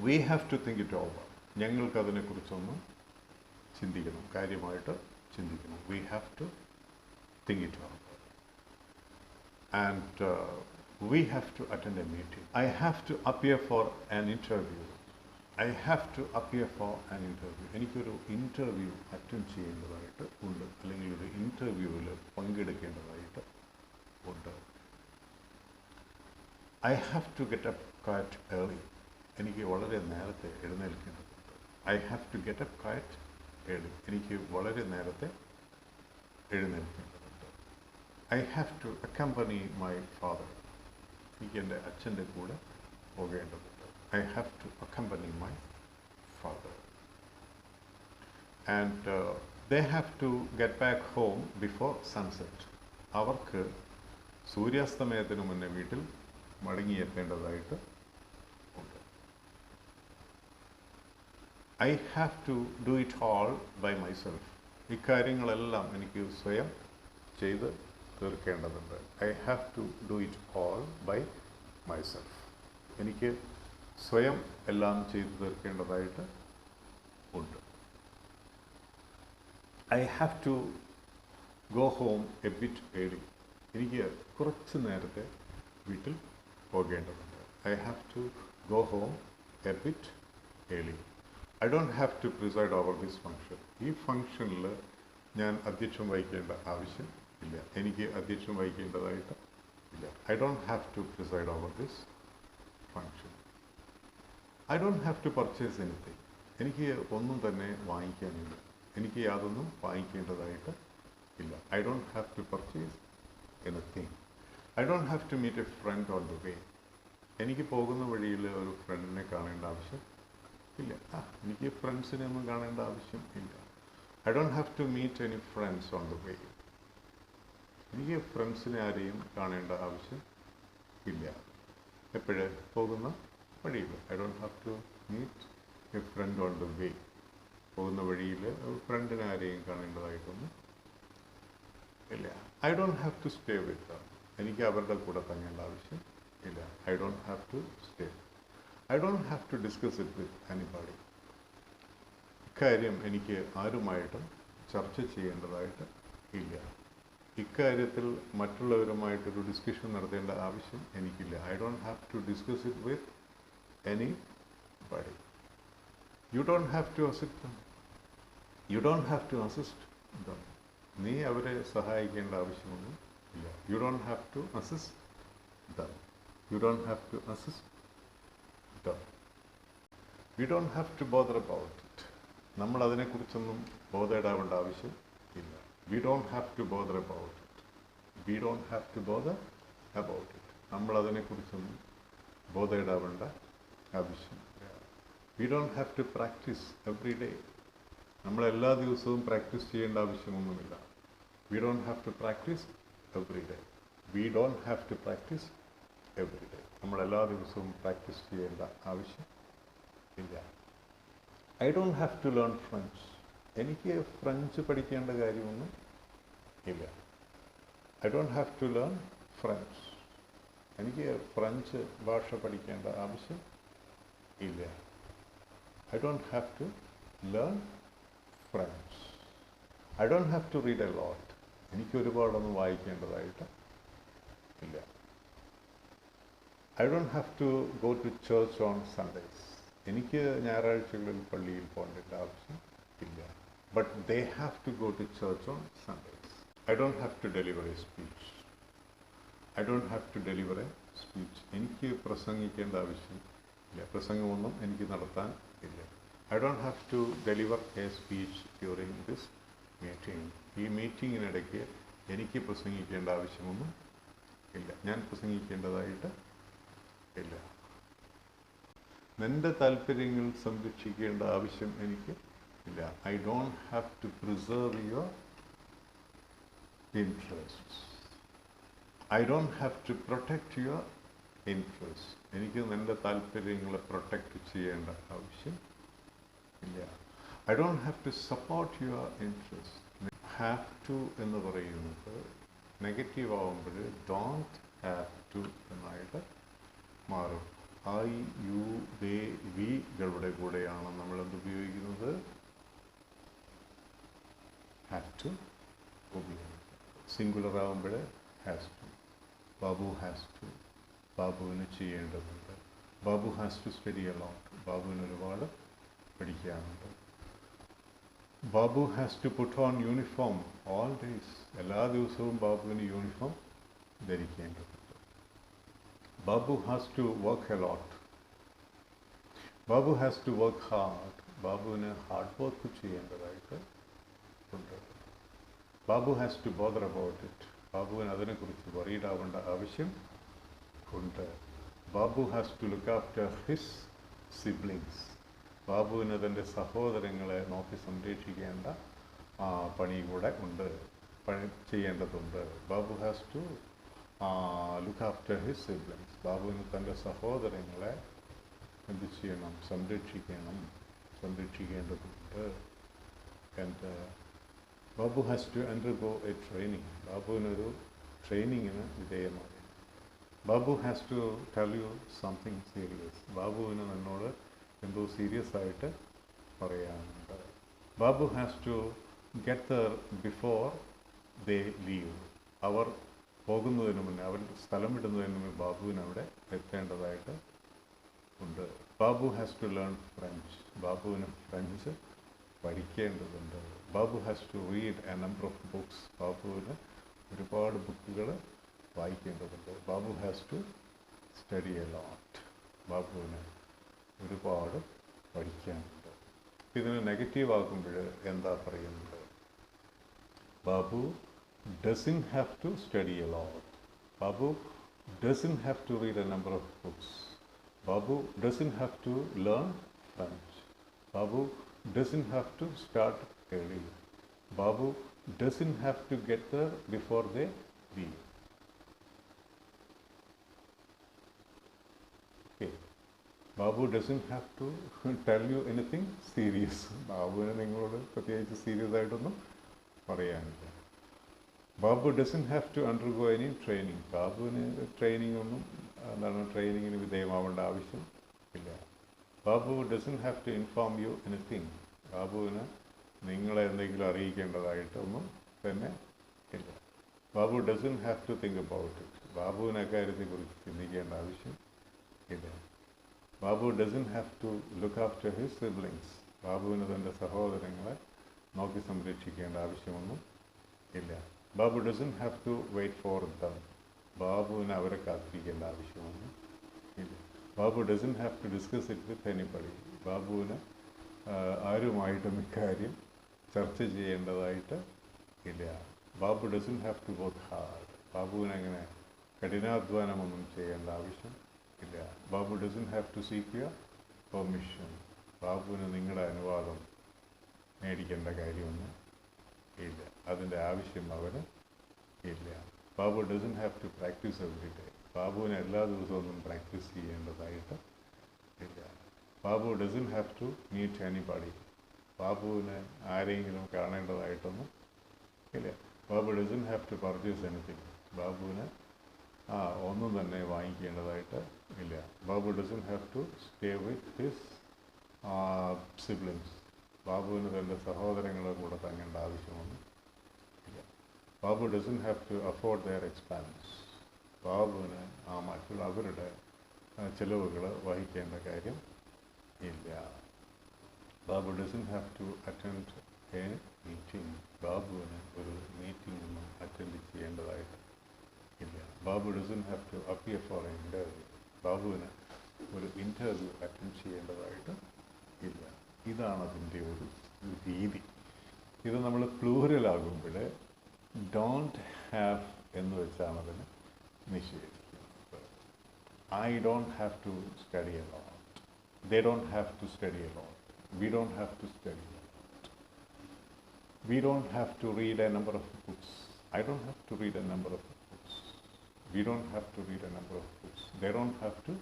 We have to think it over. ഞങ്ങൾക്കതിനെക്കുറിച്ചൊന്ന് ചിന്തിക്കണം, കാര്യമായിട്ട് ചിന്തിക്കണം. We have to think it over. And we have to attend a meeting. I have to appear for an interview. I have to appear for an interview. എനിക്കൊരു interview attend ചെയ്യേണ്ടതായിട്ട് ഉണ്ട്, അല്ലെങ്കിൽ ഒരു ഇൻ്റർവ്യൂവിൽ പങ്കെടുക്കേണ്ടതായിട്ട് ഉണ്ട്. I have to get up quite early. എനിക്ക് വളരെ നേരത്തെ എഴുന്നേൽക്കേണ്ടതുണ്ട്. I have to get up quite early. എനിക്ക് വളരെ നേരത്തെ എഴുന്നേൽക്കേണ്ടതുണ്ട്. I have to accompany my father. എനിക്ക് എൻ്റെ അച്ഛൻ്റെ കൂടെ പോകേണ്ടതുണ്ട്. I have to accompany my father. And they have to get back home before sunset. അവർക്ക് സൂര്യാസ്തമയത്തിന് മുന്നേ വീട്ടിൽ മടങ്ങിയെത്തേണ്ടതായിട്ട് ഉണ്ട്. I have to do it all by myself. ഇക്കാര്യങ്ങളെല്ലാം എനിക്ക് സ്വയം ചെയ്ത് തീർക്കേണ്ടതുണ്ട്. I have to do it all by myself. എനിക്ക് സ്വയം എല്ലാം ചെയ്തു തീർക്കേണ്ടതായിട്ട് ഉണ്ട്. I have to go home a bit early. എനിക്ക് കുറച്ച് നേരത്തെ വീട്ടിൽ പോകേണ്ടതുണ്ട്. I have to go home a bit early. I don't have to preside over this function. ഈ ഫംഗ്ഷനിൽ ഞാൻ അധ്യക്ഷം വഹിക്കേണ്ട ആവശ്യം ഇല്ല. എനിക്ക് അധ്യക്ഷം വഹിക്കേണ്ടതായിട്ട് ഇല്ല. I don't have to preside over this function. I don't have to purchase anything. എനിക്ക് ഒന്നും തന്നെ വാങ്ങിക്കാനില്ല. എനിക്ക് യാതൊന്നും വാങ്ങിക്കേണ്ടതായിട്ട് ഇല്ല. I don't have to purchase anything. I don't have to meet a friend on the way. എനിക്ക് പോകുന്ന വഴിയിൽ ഒരു ഫ്രണ്ടിനെ കാണേണ്ട ആവശ്യം ഇല്ല. എനിക്ക് ഫ്രണ്ട്സിനെ ഒന്നും കാണേണ്ട ആവശ്യം ഇല്ല. I don't have to meet any friends on the way. എനിക്ക് ഫ്രണ്ട്സിനെ ആരെയും കാണേണ്ട ആവശ്യം ഇല്ല. എപ്പോഴും പോകുന്ന വഴിയിൽ. I don't have to meet a friend on the way. പോകുന്ന വഴിയിൽ ഫ്രണ്ടിനെ ആരെയും കാണേണ്ടതായിട്ടൊന്നും ഇല്ല. I don't have to stay with them. എനിക്ക് അവരുടെ കൂടെ തങ്ങേണ്ട ആവശ്യം ഇല്ല. I don't have to stay. I don't have to discuss it with anybody. ഇക്കാര്യം എനിക്ക് ആരുമായിട്ടും ചർച്ച ചെയ്യേണ്ടതായിട്ട് ഇല്ല. ഇക്കാര്യത്തിൽ മറ്റുള്ളവരുമായിട്ടൊരു ഡിസ്കഷൻ നടത്തേണ്ട ആവശ്യം എനിക്കില്ല. I don't have to discuss it with anybody. You don't have to assist them. You don't have to assist them. നീ അവരെ സഹായിക്കേണ്ട ആവശ്യമൊന്നും ഇല്ല. You don't have to assist them. You don't have to assist them. We don't have to bother about it. നമ്മൾ അതിനെക്കുറിച്ചൊന്നും ബോധേടാവേണ്ട ആവശ്യം ഇല്ല. We don't have to bother about it. We don't have to bother about it. നമ്മൾ അതിനെക്കുറിച്ചൊന്നും ബോധേടാവേണ്ട ആവശ്യം. We don't have to practise every day. നമ്മൾ എല്ലാ ദിവസവും പ്രാക്ടീസ് ചെയ്യേണ്ട ആവശ്യമൊന്നുമില്ല. We don't have to practise every day. We don't have to practise every day. നമ്മൾ എല്ലാ ദിവസവും പ്രാക്ടീസ് ചെയ്യേണ്ട ആവശ്യം ഇല്ല. I don't have to learn French. എനിക്ക് ഫ്രഞ്ച് പഠിക്കേണ്ട കാര്യമൊന്നും ഇല്ല. I don't have to learn French. എനിക്ക് ഫ്രഞ്ച് ഭാഷ പഠിക്കേണ്ട ആവശ്യം ഇല്ല. I don't have to learn French. I don't have to read a lot. എനിക്ക് ഒരുപാടൊന്നും വായിക്കേണ്ടതായിട്ട് ഇല്ല. I don't have to go to church on Sundays. എനിക്ക് ഞായറാഴ്ചകളിൽ പള്ളിയിൽ പോകേണ്ട ആവശ്യം ഇല്ല. But they have to go to church on Sundays. I don't have to deliver a speech. I don't have to deliver a speech. എനിക്ക് പ്രസംഗിക്കേണ്ട ആവശ്യം ഇല്ല. പ്രസംഗമൊന്നും എനിക്ക് നടത്താൻ ഇല്ല. I don't have to deliver a speech during this meeting. ഈ മീറ്റിങ്ങിനിടയ്ക്ക് എനിക്ക് പ്രസംഗിക്കേണ്ട ആവശ്യമൊന്നും ഇല്ല. ഞാൻ പ്രസംഗിക്കേണ്ടതായിട്ട് ഇല്ല. എൻ്റെ താല്പര്യങ്ങൾ സംരക്ഷിക്കേണ്ട ആവശ്യം എനിക്ക് ഇല്ല. I don't have to preserve your interest. I don't have to protect your interest. എനിക്ക് എൻ്റെ താല്പര്യങ്ങളെ പ്രൊട്ടക്റ്റ് ചെയ്യേണ്ട ആവശ്യം ഇല്ല. I don't have to support your interest. Have to എന്ന് പറയുന്നത് നെഗറ്റീവ് ആവുമ്പോൾ ഡോണ്ട് ഹാവ് ടു എന്നായിട്ട് മാറും. ഐ, യു, ദേ, വികളുടെ കൂടെയാണ് നമ്മളത് ഉപയോഗിക്കുന്നത്. ഹാവ് ടു ഉപയോഗിക്കും. സിംഗുലർ ആവുമ്പോൾ has to. Babu has to. ബാബുവിന് ചെയ്യേണ്ടതുണ്ട്. Babu has to study a lot. ബാബുവിന് ഒരുപാട് പഠിക്കാനുണ്ട്. Babu has to put on uniform all days. എല്ലാ ദിവസവും ബാബുവിന് യൂണിഫോം ധരിക്കേണ്ടതുണ്ട്. Babu has to work a lot. Babu has to work hard. ബാബുവിന് ഹാർഡ് വർക്ക് ചെയ്യേണ്ടതായിട്ട് ഉണ്ട്. Babu has to bother about it. ബാബുവിന് അതിനെക്കുറിച്ച് വറീഡ് ആവേണ്ട ആവശ്യം ഉണ്ട്. Babu has to look after his siblings. ബാബുവിന് തൻ്റെ സഹോദരങ്ങളെ നോക്കി സംരക്ഷിക്കേണ്ട പണി കൂടെ ഉണ്ട്, പണി ചെയ്യേണ്ടതുണ്ട്. Babu has to look after his siblings. ബാബുവിന് തൻ്റെ സഹോദരങ്ങളെ എന്ത് ചെയ്യണം? സംരക്ഷിക്കേണ്ടതുണ്ട്. And Babu has to undergo a training. ബാബുവിനൊരു ട്രെയിനിങ്ങിന് വിധേയമാണ്. Babu has to tell you something serious. ബാബുവിന് എന്നോട് എന്തോ സീരിയസ് ആയിട്ട് പറയാനുണ്ട്. Babu has to get there before they leave. അവർ പോകുന്നതിന് മുന്നേ, അവർ സ്ഥലം വിടുന്നതിന് മുന്നേ ബാബുവിന് അവിടെ എത്തേണ്ടതായിട്ട് ഉണ്ട്. Babu has to learn French. ബാബുവിന് ഫ്രഞ്ച് പഠിക്കേണ്ടതുണ്ട്. Babu has to read a number of books. ബാബുവിന് ഒരുപാട് ബുക്കുകൾ വായിക്കേണ്ടതുണ്ട്. Babu has to study a lot. ബാബുവിന് ഒരുപാട് പഠിക്കാനുണ്ട്. ഇതിന് നെഗറ്റീവ് ആക്കുമ്പോൾ എന്താ പറയുന്നത്? Babu doesn't have to study a lot. Babu doesn't have to read a number of books. Babu doesn't have to learn French. Babu doesn't have to start early. Babu doesn't have to get there before they leave. Okay. Babu doesn't have to tell you anything serious. ബാബുവിന് നിങ്ങളോട് പ്രത്യേകിച്ച് serious ആയിട്ടൊന്നും പറയാനില്ല. Babu doesn't have to undergo any training. ബാബുവിന് ട്രെയിനിങ്ങിന് വിധേയമാവേണ്ട ആവശ്യം ഇല്ല. Babu doesn't have to inform you anything. ബാബുവിന് നിങ്ങളെ എന്തെങ്കിലും അറിയിക്കേണ്ടതായിട്ടൊന്നും തന്നെ ഇല്ല. Babu doesn't have to think about it. ബാബുവിന് അക്കാര്യത്തെക്കുറിച്ച് ചിന്തിക്കേണ്ട ആവശ്യം ഇല്ല. Babu doesn't have to look after his siblings. ബാബുവിന് തൻ്റെ സഹോദരങ്ങളെ നോക്കി സംരക്ഷിക്കേണ്ട ആവശ്യമൊന്നും ഇല്ല. Babu doesn't have to wait for them. ബാബുവിന് അവരെ കാത്തിരിക്കേണ്ട ആവശ്യമൊന്നും ഇല്ല. Babu doesn't have to discuss it with anybody. ബാബുവിന് ആരുമായിട്ടും ഇക്കാര്യം ചർച്ച ചെയ്യേണ്ടതായിട്ട് ഇല്ല. Babu doesn't have to work hard. ബാബുവിന് അങ്ങനെ കഠിനാധ്വാനമൊന്നും ചെയ്യേണ്ട ആവശ്യം ഇല്ല. Babu doesn't have to seek your permission. ബാബുവിന് നിങ്ങളുടെ അനുവാദം മേടിക്കേണ്ട കാര്യമൊന്നും ഇല്ല. അതിൻ്റെ ആവശ്യം അവന് ഇല്ല. Babu doesn't have to practise every day. ബാബുവിന് എല്ലാ ദിവസവും പ്രാക്ടീസ് ചെയ്യേണ്ടതായിട്ട് ഇല്ല. Babu doesn't have to meet anybody. ബാബുവിന് ആരെങ്കിലും കാണേണ്ടതായിട്ടൊന്നും ഇല്ല. Babu doesn't have to purchase anything. ബാബുവിന് ഒന്നും തന്നെ വാങ്ങിക്കേണ്ടതായിട്ട് ഇല്ല. Babu doesn't have to stay with his siblings. ബാബുവിന് തൻ്റെ സഹോദരങ്ങളുടെ കൂടെ തങ്ങേണ്ട ആവശ്യമൊന്നും ഇല്ല. Babu doesn't have to afford their expense. ബാബുവിന് മറ്റുള്ള അവരുടെ ചിലവുകൾ വഹിക്കേണ്ട കാര്യം ഇല്ല. Babu doesn't have to attend a meeting. ബാബുവിന് ഒരു മീറ്റിംഗ് ഒന്നും അറ്റൻഡ് ചെയ്യേണ്ടതായിട്ട് ഇല്ല. Babu doesn't have to appear for a interview. ബാബുവിന് ഒരു ഇൻ്റർവ്യൂ അറ്റൻഡ് ചെയ്യേണ്ടതായിട്ട് ഇല്ല. ഇതാണ് അതിൻ്റെ ഒരു രീതി. ഇത് നമ്മൾ പ്ലൂറലാകുമ്പോൾ ഡോണ്ട് ഹാവ് എന്ന് വെച്ചാണ് അതിന് നിഷേധിക്കുന്നത്. I don't have to study a lot. They don't have to study a lot. We don't have to study a lot. We don't have to read a number of books. I don't have to read a number of books. We don't have to read a number of books. They don't have to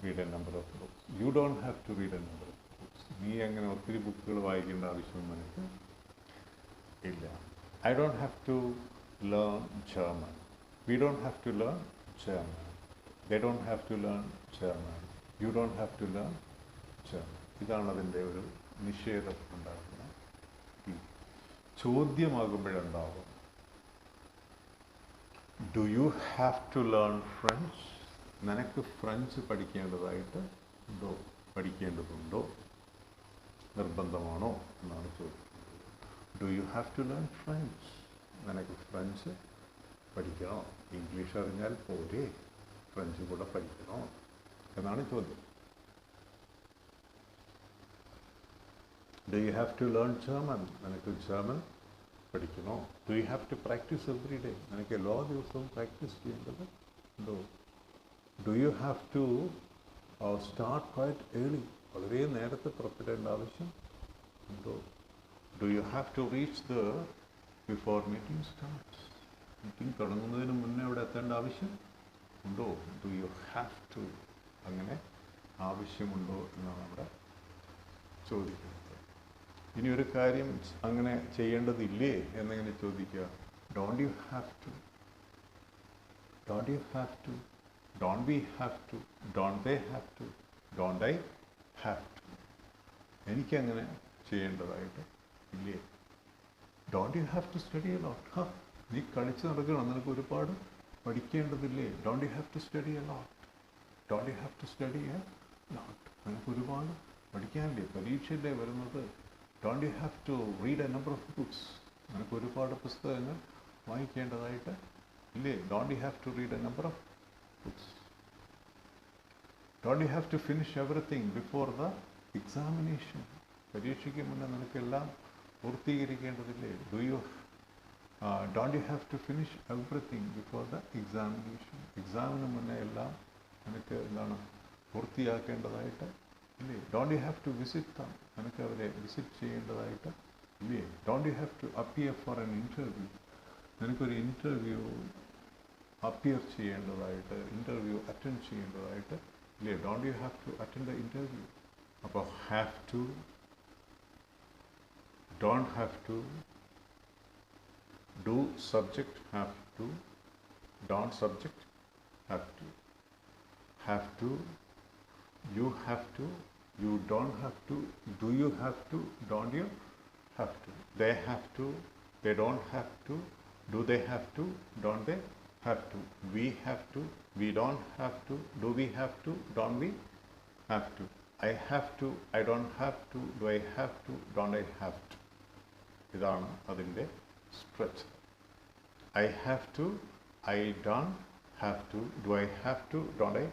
read a number of books. You don't have to read a number of books. നീ അങ്ങനെ ഒത്തിരി ബുക്കുകൾ വായിക്കേണ്ട ആവശ്യം നിനക്ക് ഇല്ല. I don't have to learn German. We don't have to learn German. They don't have to learn German. You don't have to learn German. ഇതാണ് അതിൻ്റെ ഒരു നിഷേധം ഉണ്ടാകുന്ന ചോദ്യമാകുമ്പോഴുണ്ടാകും. Do you have to learn French? നിനക്ക് ഫ്രഞ്ച് പഠിക്കേണ്ടതായിട്ട് ഉണ്ടോ? പഠിക്കേണ്ടതുണ്ടോ? നിർബന്ധമാണോ എന്നാണ് ചോദിക്കുന്നത്. Do you have to learn French? നിനക്ക് ഫ്രഞ്ച് പഠിക്കണോ? ഇംഗ്ലീഷ് അറിഞ്ഞാൽ പോരെ, ഫ്രഞ്ച് കൂടെ പഠിക്കണോ എന്നാണ് ചോദ്യം. Do you have to learn German? നിനക്ക് ജർമ്മൻ പഠിക്കണോ? Do you have to practise every day? നിനക്ക് എല്ലാ ദിവസവും പ്രാക്ടീസ് ചെയ്യേണ്ടത് ഉണ്ടോ? Do you have to start quite early? വളരെ നേരത്തെ പുറപ്പെടേണ്ട ആവശ്യം ഉണ്ടോ? Do you have to reach the before meeting starts? Meeting തുടങ്ങുന്നതിന് മുന്നേ അവിടെ എത്തേണ്ട ആവശ്യം ഉണ്ടോ? ഡു യു ഹാവ് ടു, അങ്ങനെ ആവശ്യമുണ്ടോ എന്നാണ് അവിടെ ചോദിക്കുന്നത്. ഇനി ഒരു കാര്യം അങ്ങനെ ചെയ്യേണ്ടതില്ലേ എന്നെങ്ങനെ ചോദിക്കുക? Don't you have to, don't you have to, don't we have to, don't they have to, don't I have to. എനിക്കങ്ങനെ ചെയ്യേണ്ടതായിട്ട് ഇല്ലേ? Don't you have to study a lot? നീ കളിച്ച് നടക്കണം, നിനക്ക് ഒരുപാട് പഠിക്കേണ്ടതില്ലേ? Don't you have to study a lot? Don't you have to study a lot? നിനക്ക് ഒരുപാട് പഠിക്കാനില്ലേ? പരീക്ഷയില്ലേ വരുന്നത്? Don't you have to read a number of books? നിനക്ക് ഒരുപാട് പുസ്തകങ്ങൾ വായിക്കേണ്ടതായിട്ട് ഇല്ലേ? Don't you have to read a number of books? Don't you have to finish everything before the examination? പരീക്ഷയ്ക്ക് മുന്നേ നിനക്കെല്ലാം പൂർത്തീകരിക്കേണ്ടതില്ലേ? Don't you have to finish everything before the examination? എക്സാമിന് മുന്നേ എല്ലാം നിനക്ക് എന്താണ് പൂർത്തിയാക്കേണ്ടതായിട്ട് ഇല്ലേ? Don't you have to visit them? നിനക്ക് അവരെ വിസിറ്റ് ചെയ്യേണ്ടതായിട്ട് ഇല്ലേ? Don't you have to appear for an interview? നിനക്കൊരു ഇൻ്റർവ്യൂ അപ്പിയർ ചെയ്യേണ്ടതായിട്ട്, ഇൻ്റർവ്യൂ അറ്റൻഡ് ചെയ്യേണ്ടതായിട്ട് ഇല്ലേ? Don't you have to attend the interview? അപ്പോൾ have to, don't have to, do subject have to, don't subject have to, you have to, you don't have to, do you have to, don't you have to, they have to, they don't have to, do they have to, don't they have to, we have to, we don't have to, do we have to, don't we have to, I have to, I don't have to, do I have to, don't I have to. ഇതാണ് അതിൻ്റെ stretch. I have to, I don't have to, do I have to, don't I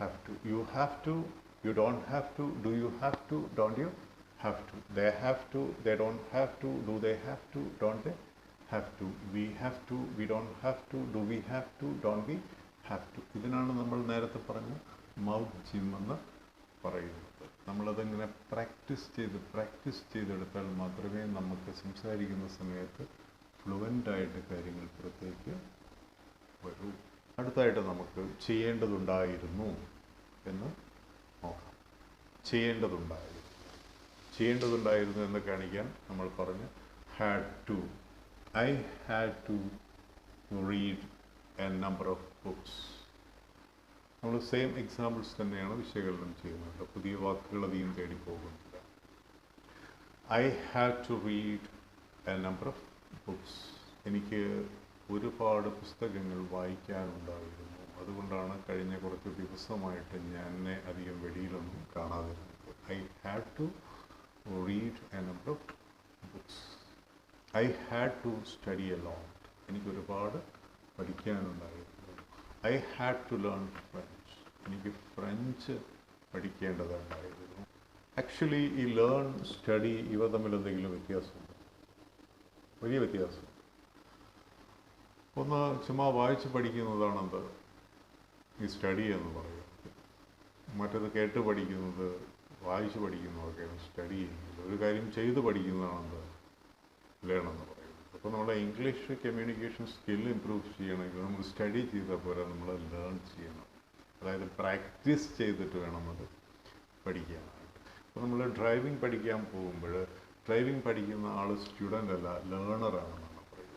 have to, you have to, you don't have to, do you have to, don't you have to, they have to, they don't have to, do they have to, don't they have to, we have to, we don't have to, do we have to, don't we have to. ഇതിനാണ് നമ്മൾ നേരത്തെ പറഞ്ഞ mouth gym എന്ന് പറയുന്നത്. നമ്മളതിങ്ങനെ practice ചെയ്തെടുത്താൽ മാത്രമേ നമുക്ക് സംസാരിക്കുന്ന സമയത്ത് ഫ്ലുവൻ്റായിട്ട് കാര്യങ്ങൾ പുറത്തേക്ക് വരൂ. അടുത്തായിട്ട് നമുക്ക് ചെയ്യേണ്ടതുണ്ടായിരുന്നു എന്ന് നോക്കാം. ചെയ്യേണ്ടതുണ്ടായിരുന്നു എന്ന് കാണിക്കാൻ നമ്മൾ പറഞ്ഞു had to. I had to read a number of books. നമ്മൾ സെയിം എക്സാമ്പിൾസ് തന്നെയാണ് വിശകലനം ചെയ്യുന്നത്. പുതിയ വാക്കുകൾ അധികം തേടി പോകുന്നില്ല. I had to read a number of books. എനിക്ക് ഒരുപാട് പുസ്തകങ്ങൾ വായിക്കാനുണ്ടായിരുന്നു. അതുകൊണ്ടാണ് കഴിഞ്ഞ കുറച്ച് ദിവസമായിട്ട് ഞാൻ അധികം വെളിയിലൊന്നും കാണാതിരുന്നത്. I had to read a number of books. I had to study a lot. എനിക്കൊരുപാട് പഠിക്കാനുണ്ടായിരുന്നു. I had to learn French. എനിക്ക് ഫ്രഞ്ച് പഠിക്കേണ്ടതുണ്ടായിരുന്നു. ആക്ച്വലി ഈ ലേൺ, സ്റ്റഡി ഇവ തമ്മിൽ എന്തെങ്കിലും വ്യത്യാസമുണ്ട്? വലിയ വ്യത്യാസം. ഒന്ന് ചുമ്മാ വായിച്ച് പഠിക്കുന്നതാണെന്ത് ഈ സ്റ്റഡി എന്ന് പറയുന്നത്. മറ്റത് കേട്ട് പഠിക്കുന്നത്, വായിച്ച് പഠിക്കുന്നതൊക്കെയാണ് സ്റ്റഡി ചെയ്യുന്നത്. ഒരു കാര്യം ചെയ്ത് പഠിക്കുന്നതാണെന്ത് ലേൺ എന്ന് പറയുന്നത്. അപ്പോൾ നമ്മുടെ ഇംഗ്ലീഷ് കമ്മ്യൂണിക്കേഷൻ സ്കിൽ ഇമ്പ്രൂവ് ചെയ്യണമെങ്കിൽ നമ്മൾ സ്റ്റഡി ചെയ്താൽ പോരാ, നമ്മൾ ലേൺ ചെയ്യണം. അതായത് പ്രാക്ടീസ് ചെയ്തിട്ട് വേണം അത് പഠിക്കാനായിട്ട്. അപ്പോൾ നമ്മൾ ഡ്രൈവിംഗ് പഠിക്കാൻ പോകുമ്പോൾ ഡ്രൈവിംഗ് പഠിക്കുന്ന ആൾ സ്റ്റുഡൻ്റ് അല്ല, ലേണറാണെന്നാണ് പറയുക.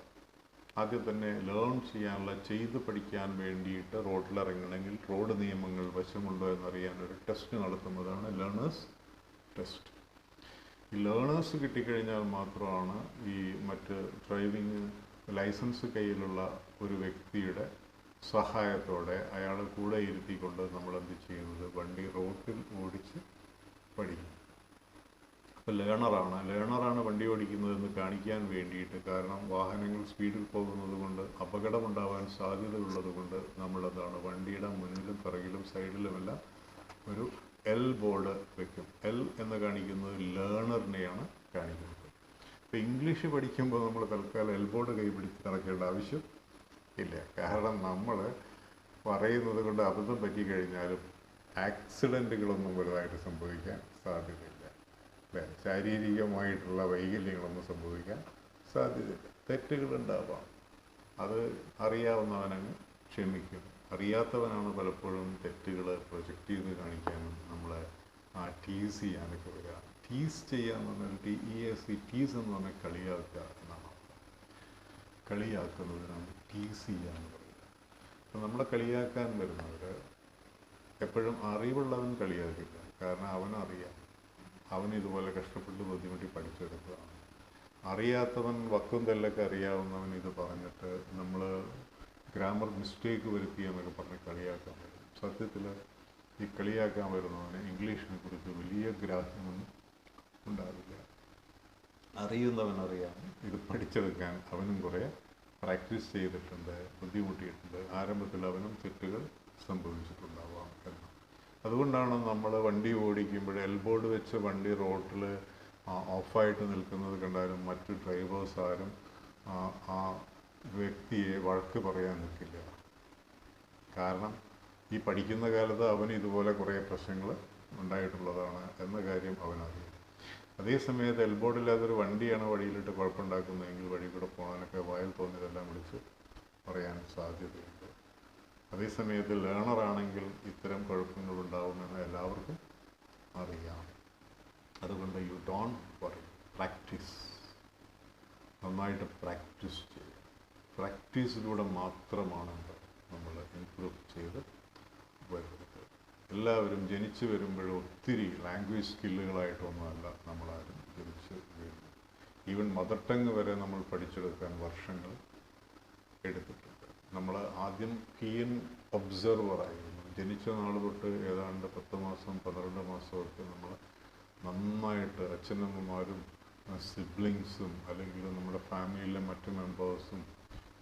ആദ്യം തന്നെ ലേൺ ചെയ്യാനുള്ള, ചെയ്ത് പഠിക്കാൻ വേണ്ടിയിട്ട് റോഡിലിറങ്ങണമെങ്കിൽ റോഡ് നിയമങ്ങൾ വശമുണ്ടോ എന്നറിയാൻ ഒരു ടെസ്റ്റ് നടത്തുന്നതാണ് ലേണേഴ്സ് ടെസ്റ്റ്. ഈ ലേണേഴ്സ് കിട്ടിക്കഴിഞ്ഞാൽ മാത്രമാണ് ഈ മറ്റ് ഡ്രൈവിംഗ് ലൈസൻസ് കയ്യിലുള്ള ഒരു വ്യക്തിയുടെ സഹായത്തോടെ അയാളെ കൂടെ ഇരുത്തിക്കൊണ്ട് നമ്മൾ എന്ത് ചെയ്യുന്നത്, വണ്ടി റോഡിൽ ഓടിച്ച് പഠിക്കും. അപ്പോൾ ലേണറാണ് വണ്ടി ഓടിക്കുന്നതെന്ന് കാണിക്കാൻ വേണ്ടിയിട്ട്. കാരണം വാഹനങ്ങൾ സ്പീഡിൽ പോകുന്നത് കൊണ്ട്, അപകടമുണ്ടാവാൻ സാധ്യതയുള്ളത് കൊണ്ട് നമ്മളെന്താണ്, വണ്ടിയുടെ മുന്നിലും പിറകിലും സൈഡിലുമെല്ലാം ഒരു എൽ ബോർഡ് വയ്ക്കും. എൽ എന്ന് കാണിക്കുന്നത് ലേണറിനെയാണ് കാണിക്കുന്നത്. ഇപ്പോൾ ഇംഗ്ലീഷ് പഠിക്കുമ്പോൾ നമ്മൾ തൽക്കാലം എൽ ബോർഡ് കൈ പിടിച്ച് നടക്കേണ്ട ആവശ്യം ഇല്ല. കാരണം നമ്മൾ പറയുന്നത് കൊണ്ട് അബദ്ധം പറ്റിക്കഴിഞ്ഞാലും ആക്സിഡൻറ്റുകളൊന്നും വലുതായിട്ട് സംഭവിക്കാൻ സാധ്യതയില്ല. അല്ലേ? ശാരീരികമായിട്ടുള്ള വൈകല്യങ്ങളൊന്നും സംഭവിക്കാൻ സാധ്യതയില്ല. തെറ്റുകളുണ്ടാവാം, അത് അറിയാവുന്നവനങ്ങ് ക്ഷമിക്കും. അറിയാത്തവനാണ് പലപ്പോഴും തെറ്റുകൾ പ്രൊജക്റ്റ് ചെയ്ത് കാണിക്കാനും നമ്മളെ ടീസ് ചെയ്യാനൊക്കെ വരിക. ടീസ് ചെയ്യാന്ന് പറഞ്ഞാൽ TEAS, ടീസ് എന്ന് പറഞ്ഞാൽ കളിയാക്കുക എന്നാണ്. കളിയാക്കുന്നതിനാണ് ടീസ് ചെയ്യാന്ന് പറയുന്നത്. അപ്പം നമ്മളെ കളിയാക്കാൻ വരുന്നവർ എപ്പോഴും അറിവുള്ളവൻ കളിയാക്കില്ല. കാരണം അവനറിയാം, അവൻ ഇതുപോലെ കഷ്ടപ്പെട്ട് ബുദ്ധിമുട്ടി പഠിച്ചെടുത്തതാണ്. അറിയാത്തവൻ വക്കും തെല്ലൊക്കെ അറിയാവുന്നവൻ ഇത് പറഞ്ഞിട്ട് നമ്മൾ ഗ്രാമർ മിസ്റ്റേക്ക് വരുത്തി എന്നൊക്കെ പറഞ്ഞ് കളിയാക്കാൻ വരും. സത്യത്തിൽ ഈ കളിയാക്കാൻ വരുന്നവന് ഇംഗ്ലീഷിനെ കുറിച്ച് വലിയ ഗ്രാഹ്യമൊന്നും ഉണ്ടാവില്ല. അറിയുന്നവനറിയാം, ഇത് പഠിച്ചെടുക്കാൻ അവനും കുറേ പ്രാക്ടീസ് ചെയ്തിട്ടുണ്ട്, ബുദ്ധിമുട്ടിയിട്ടുണ്ട്. ആരംഭത്തിൽ അവനും തെറ്റുകൾ സംഭവിച്ചിട്ടുണ്ടാവാം എന്ന്. അതുകൊണ്ടാണ് നമ്മൾ വണ്ടി ഓടിക്കുമ്പോൾ എൽബോർഡ് വെച്ച് വണ്ടി റോഡിൽ ഓഫായിട്ട് നിൽക്കുന്നത് കണ്ടാലും മറ്റു ഡ്രൈവേഴ്സ് ആരും ആ വ്യക്തിയെ വഴക്ക് പറയാൻ നിൽക്കില്ല. കാരണം ഈ പഠിക്കുന്ന കാലത്ത് അവന് ഇതുപോലെ കുറേ പ്രശ്നങ്ങൾ ഉണ്ടായിട്ടുള്ളതാണ് എന്ന കാര്യം അവനറിയാം. അതേസമയത്ത് എൽബോർഡില്ലാത്തൊരു വണ്ടിയാണ് വഴിയിലിട്ട് കുഴപ്പമുണ്ടാക്കുന്നതെങ്കിൽ വഴി കൂടെ പോകാനൊക്കെ വായിൽ തോന്നിയതെല്ലാം വിളിച്ച് പറയാൻ സാധ്യതയുണ്ട്. അതേസമയത്ത് ലേണറാണെങ്കിൽ ഇത്തരം കുഴപ്പങ്ങളുണ്ടാവുമെന്ന് എല്ലാവർക്കും അറിയാം. അതുകൊണ്ട് യു ഡോണ്ട് വറി, പ്രാക്ടീസ്, നന്നായിട്ട് പ്രാക്ടീസ് ചെയ്യുക. പ്രാക്ടീസിലൂടെ മാത്രമാണ് നമ്മൾ ഇംപ്രൂവ് ചെയ്ത് വരുന്നത്. എല്ലാവരും ജനിച്ചു വരുമ്പോഴും ഒത്തിരി ലാംഗ്വേജ് സ്കില്ലുകളായിട്ടൊന്നുമല്ല നമ്മളാരും ജനിച്ച് വീഴുന്നത്. ഈവൻ മദർ ടങ് വരെ നമ്മൾ പഠിച്ചെടുക്കാൻ വർഷങ്ങൾ എടുത്തിട്ടുണ്ട്. നമ്മൾ ആദ്യം കീൻ ഒബ്സർവറായിരുന്നു. ജനിച്ച നാൾ തൊട്ട് ഏതാണ്ട് 10 മാസം 12 മാസമൊക്കെ നമ്മൾ നന്നായിട്ട് അച്ഛനമ്മമാരും സിബ്ലിങ്സും അല്ലെങ്കിൽ നമ്മുടെ ഫാമിലിയിലെ മറ്റ് മെമ്പേഴ്സും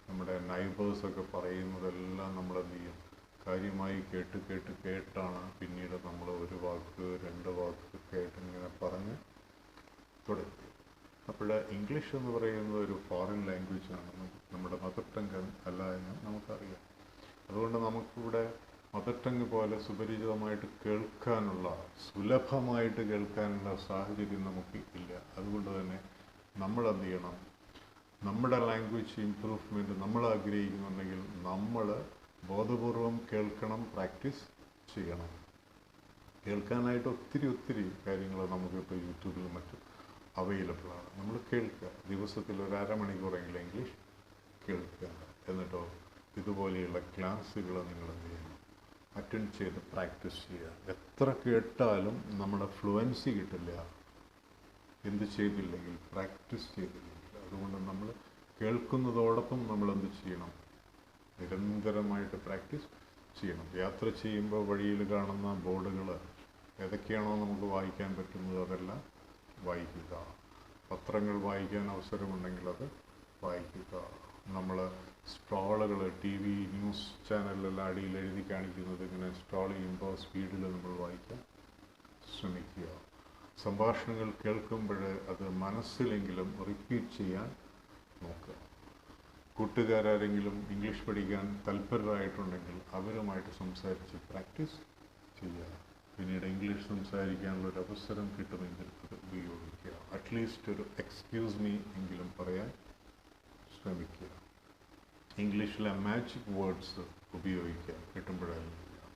നമ്മുടെ നൈബേഴ്സൊക്കെ പറയുന്നതെല്ലാം നമ്മളെന്ത് ചെയ്യും, കാര്യമായി കേട്ടാണ് പിന്നീട് നമ്മൾ ഒരു വാക്ക് 2 വാക്കൊക്കെ ആയിട്ട് ഇങ്ങനെ പറഞ്ഞ് തുടങ്ങി. അപ്പോൾ ഇംഗ്ലീഷ് എന്ന് പറയുന്നത് ഒരു ഫോറിൻ ലാംഗ്വേജാണ്, നമ്മുടെ മദർ ടങ് അല്ല എന്ന് നമുക്കറിയാം. അതുകൊണ്ട് നമുക്കിവിടെ മദർ ടങ് പോലെ സുപരിചിതമായിട്ട് കേൾക്കാനുള്ള, സുലഭമായിട്ട് കേൾക്കാനുള്ള സാഹചര്യം നമുക്ക് ഇല്ല. അതുകൊണ്ട് തന്നെ നമ്മളെന്ത് ചെയ്യണം, നമ്മുടെ ലാംഗ്വേജ് ഇമ്പ്രൂവ്മെൻറ്റ് നമ്മൾ ആഗ്രഹിക്കുന്നുണ്ടെങ്കിൽ നമ്മൾ ബോധപൂർവം കേൾക്കണം, പ്രാക്ടീസ് ചെയ്യണം. കേൾക്കാനായിട്ട് ഒത്തിരി കാര്യങ്ങൾ നമുക്കിപ്പോൾ യൂട്യൂബിലും മറ്റും അവൈലബിളാണ്. നമ്മൾ കേൾക്കുക, ദിവസത്തിൽ ഒരു അരമണിക്കൂറെങ്കിലും ഇംഗ്ലീഷ് കേൾക്കുക. എന്നിട്ടോ ഇതുപോലെയുള്ള ക്ലാസ്സുകൾ നിങ്ങൾ എന്ത് ചെയ്യണം, അറ്റൻഡ് ചെയ്ത് പ്രാക്ടീസ് ചെയ്യുക. എത്ര കേട്ടാലും നമ്മുടെ ഫ്ലുവൻസി കിട്ടില്ല എന്ത് ചെയ്തില്ലെങ്കിൽ, പ്രാക്ടീസ് ചെയ്തില്ലെങ്കിൽ. അതുകൊണ്ട് നമ്മൾ കേൾക്കുന്നതോടൊപ്പം നമ്മൾ എന്ത് ചെയ്യണം, നിരന്തരമായിട്ട് പ്രാക്ടീസ് ചെയ്യണം. യാത്ര ചെയ്യുമ്പോൾ വഴിയിൽ കാണുന്ന ബോർഡുകൾ ഏതൊക്കെയാണോ നമുക്ക് വായിക്കാൻ പറ്റുന്നത് അതെല്ലാം വായിക്കുക. പത്രങ്ങൾ വായിക്കാൻ അവസരമുണ്ടെങ്കിൽ അത് വായിക്കുക. നമ്മൾ സ്ട്രോളുകൾ ടി വി ന്യൂസ് ചാനലിലെല്ലാം അടിയിൽ എഴുതി കാണിക്കുന്നത് ഇങ്ങനെ സ്ട്രോൾ ചെയ്യുമ്പോൾ സ്പീഡിൽ നമ്മൾ വായിക്കാൻ ശ്രമിക്കുക. സംഭാഷണങ്ങൾ കേൾക്കുമ്പോൾ അത് മനസ്സിലെങ്കിലും റിപ്പീറ്റ് ചെയ്യാൻ നോക്കുക. കൂട്ടുകാരെങ്കിലും ഇംഗ്ലീഷ് പഠിക്കാൻ തൽപരരായിട്ടുണ്ടെങ്കിൽ അവരുമായിട്ട് സംസാരിച്ച് പ്രാക്ടീസ് ചെയ്യുക. പിന്നീട് ഇംഗ്ലീഷ് സംസാരിക്കാനുള്ളൊരു അവസരം കിട്ടുമെങ്കിൽ അത് ഉപയോഗിക്കുക. അറ്റ്ലീസ്റ്റ് ഒരു എക്സ്ക്യൂസ് മീ എങ്കിലും പറയാൻ ശ്രമിക്കുക. ഇംഗ്ലീഷിലെ മാജിക് വേർഡ്സ് ഉപയോഗിക്കുക കിട്ടുമ്പോഴെല്ലാം.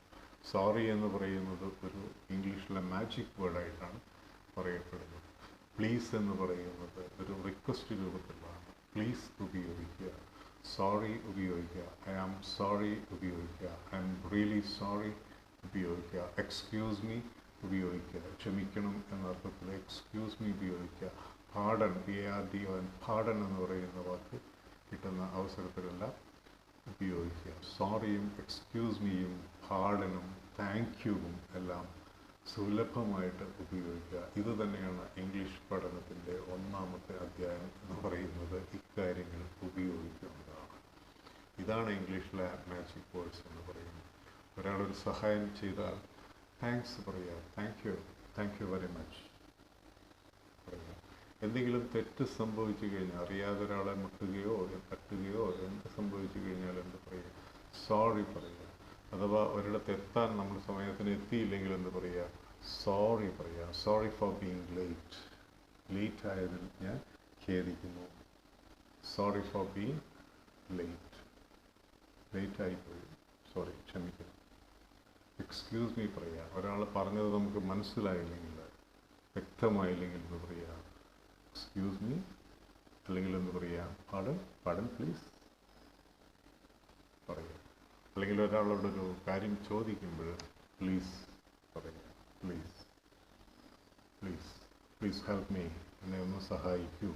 സോറി എന്ന് പറയുന്നത് ഒരു ഇംഗ്ലീഷിലെ മാജിക് വേർഡായിട്ടാണ് പറയപ്പെടുന്നത്. പ്ലീസ് എന്ന് പറയുന്നത് ഒരു റിക്വസ്റ്റ് രൂപത്തിലാണ്. പ്ലീസ് ഉപയോഗിക്കുക, സോറി ഉപയോഗിക്കുക, ഐ ആം സോറി ഉപയോഗിക്കുക, ഐ ആം റിയലി സോറി ഉപയോഗിക്കുക, എക്സ്ക്യൂസ് മീ ഉപയോഗിക്കുക, ക്ഷമിക്കണം എന്ന അർത്ഥത്തിൽ എക്സ്ക്യൂസ് മീ ഉപയോഗിക്കുക. പാർഡൺ, PARDON, പാർഡൺ എന്ന് പറയുന്ന വാക്ക് കിട്ടുന്ന അവസരത്തിലെല്ലാം ഉപയോഗിക്കുക. സോറിയും എക്സ്ക്യൂസ് മീയും പാർഡനും താങ്ക് യുവും എല്ലാം സുലഭമായിട്ട് ഉപയോഗിക്കുക. ഇത് തന്നെയാണ് ഇംഗ്ലീഷ് പഠനത്തിൻ്റെ ഒന്നാമത്തെ അധ്യായം എന്ന് പറയുന്നത്. ഇക്കാര്യങ്ങൾ ഉപയോഗിക്കുന്നതാണ്. ഇതാണ് ഇംഗ്ലീഷിലെ മാജിക് വേർഡ്സ് എന്ന് പറയുന്നത്. ഒരാളൊരു സഹായം ചെയ്താൽ താങ്ക്സ് പറയുക, താങ്ക് യു വെരി മച്ച് പറയുക. എന്തെങ്കിലും തെറ്റ് സംഭവിച്ചു കഴിഞ്ഞാൽ, അറിയാതെ ഒരാളെ മുട്ടുകയോ തട്ടുകയോ എന്ത് സംഭവിച്ചു കഴിഞ്ഞാൽ എന്ത് പറയുക, സോറി പറയുക. അഥവാ ഒരിടത്ത് എത്താൻ നമ്മൾ സമയത്തിന് എത്തിയില്ലെങ്കിൽ എന്ത് പറയുക, സോറി പറയുക. സോറി ഫോർ ബീയിങ് ലേറ്റ് ആയതിൽ ഞാൻ ഖേദിക്കുന്നു. സോറി ഫോർ ബീയിങ് ലേറ്റായിപ്പോയി, സോറി, ക്ഷമിക്കുന്നു. എക്സ്ക്യൂസ് മീ പറയുക. ഒരാൾ പറഞ്ഞത് നമുക്ക് മനസ്സിലായില്ലെങ്കിൽ, വ്യക്തമായില്ലെങ്കിൽ എന്ന് പറയുക, എക്സ്ക്യൂസ് മീ. അല്ലെങ്കിൽ എന്ന് പറയുക, പാർഡൺ പ്ലീസ് പറയുക. അല്ലെങ്കിൽ ഒരാളോടൊരു കാര്യം ചോദിക്കുമ്പോൾ പ്ലീസ് പറയുക, പ്ലീസ് ഹെൽപ്പ് മീ, എന്നെ ഒന്ന് സഹായിക്കൂ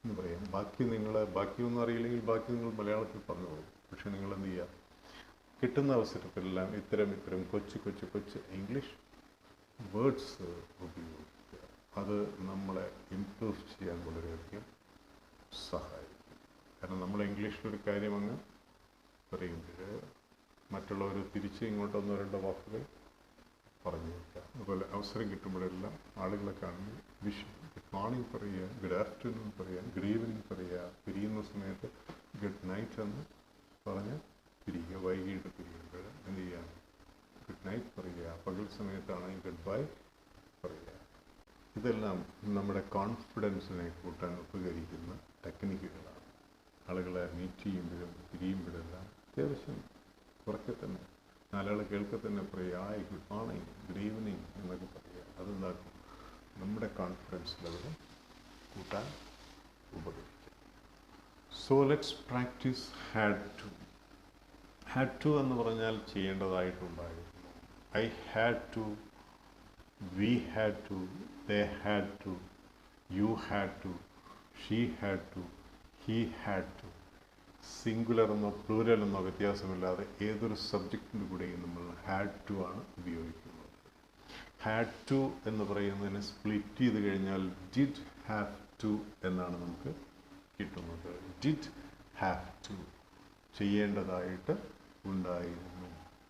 എന്ന് പറയാം. ബാക്കിയൊന്നും അറിയില്ലെങ്കിൽ ബാക്കി നിങ്ങൾ മലയാളത്തിൽ പറഞ്ഞു പോകും. പക്ഷെ നിങ്ങൾ എന്ത് ചെയ്യുക, കിട്ടുന്ന അവസരത്തിലെല്ലാം ഇത്തരം കൊച്ചു ഇംഗ്ലീഷ് വേർഡ്സ് ഉപയോഗിക്കുക. അത് നമ്മളെ ഇംപ്രൂവ് ചെയ്യാൻ വളരെയധികം സഹായിക്കും. കാരണം നമ്മൾ ഇംഗ്ലീഷിലൊരു കാര്യം അങ്ങ് പറയുമ്പോൾ മറ്റുള്ളവർ തിരിച്ച് ഇങ്ങോട്ടൊന്നോ രണ്ടോ വാക്കുകൾ പറഞ്ഞു വയ്ക്കുക. അതുപോലെ അവസരം കിട്ടുമ്പോഴെല്ലാം ആളുകളെ കാണുമ്പോൾ ഗുഡ് മോർണിംഗ് പറയുക, ഗുഡ് ആഫ്റ്റർനൂൺ പറയുക, ഗുഡ് ഈവനിങ് പറയുക. പിരിയുന്ന സമയത്ത് ഗുഡ് നൈറ്റ് എന്ന് പറഞ്ഞ് പിരിയുക. വൈകിട്ട് പിരിയുമ്പോൾ എന്ത് ചെയ്യുക, ഗുഡ് നൈറ്റ് പറയുക. പകൽ സമയത്താണെങ്കിൽ ഗുഡ് ബൈ പറയുക. ഇതെല്ലാം നമ്മുടെ കോൺഫിഡൻസിനെ കൂട്ടാൻ ഉപകരിക്കുന്ന ടെക്നിക്കുകളാണ്. ആളുകളെ മീറ്റ് ചെയ്യുമ്പോഴും പിരിയുമ്പോഴെല്ലാം അത്യാവശ്യം കുറക്കെ തന്നെ, നാലാൾ കേൾക്കെ തന്നെ പറയുക, hi, good morning, good evening എന്നൊക്കെ പറയുക. അതെന്താക്കും, നമ്മുടെ കോൺഫിഡൻസ് ലെവൽ കൂട്ടാൻ ഉപകരിക്കും. So let's practise had to എന്ന് പറഞ്ഞാൽ ചെയ്യേണ്ടതായിട്ടുണ്ടായിരുന്നു. I had to, we had to, they had to, you had to, she had to, he had to. Singular എന്നോ പ്ലൂരൽ എന്നോ വ്യത്യാസമില്ലാതെ ഏതൊരു സബ്ജക്റ്റിൻ്റെ കൂടെയും നമ്മൾ ഹാഡ് ടു ആണ് ഉപയോഗിക്കുന്നത്. ഹാഡ് ടു എന്ന് പറയുന്നതിനെ സ്പ്ലിറ്റ് ചെയ്ത് കഴിഞ്ഞാൽ ഡിഡ് ഹാവ് ടു എന്നാണ് നമുക്ക് കിട്ടുന്നത്. ഡിഡ് ഹാവ് ടു, ചെയ്യേണ്ടതായിട്ട് ഉണ്ടായിരുന്നു.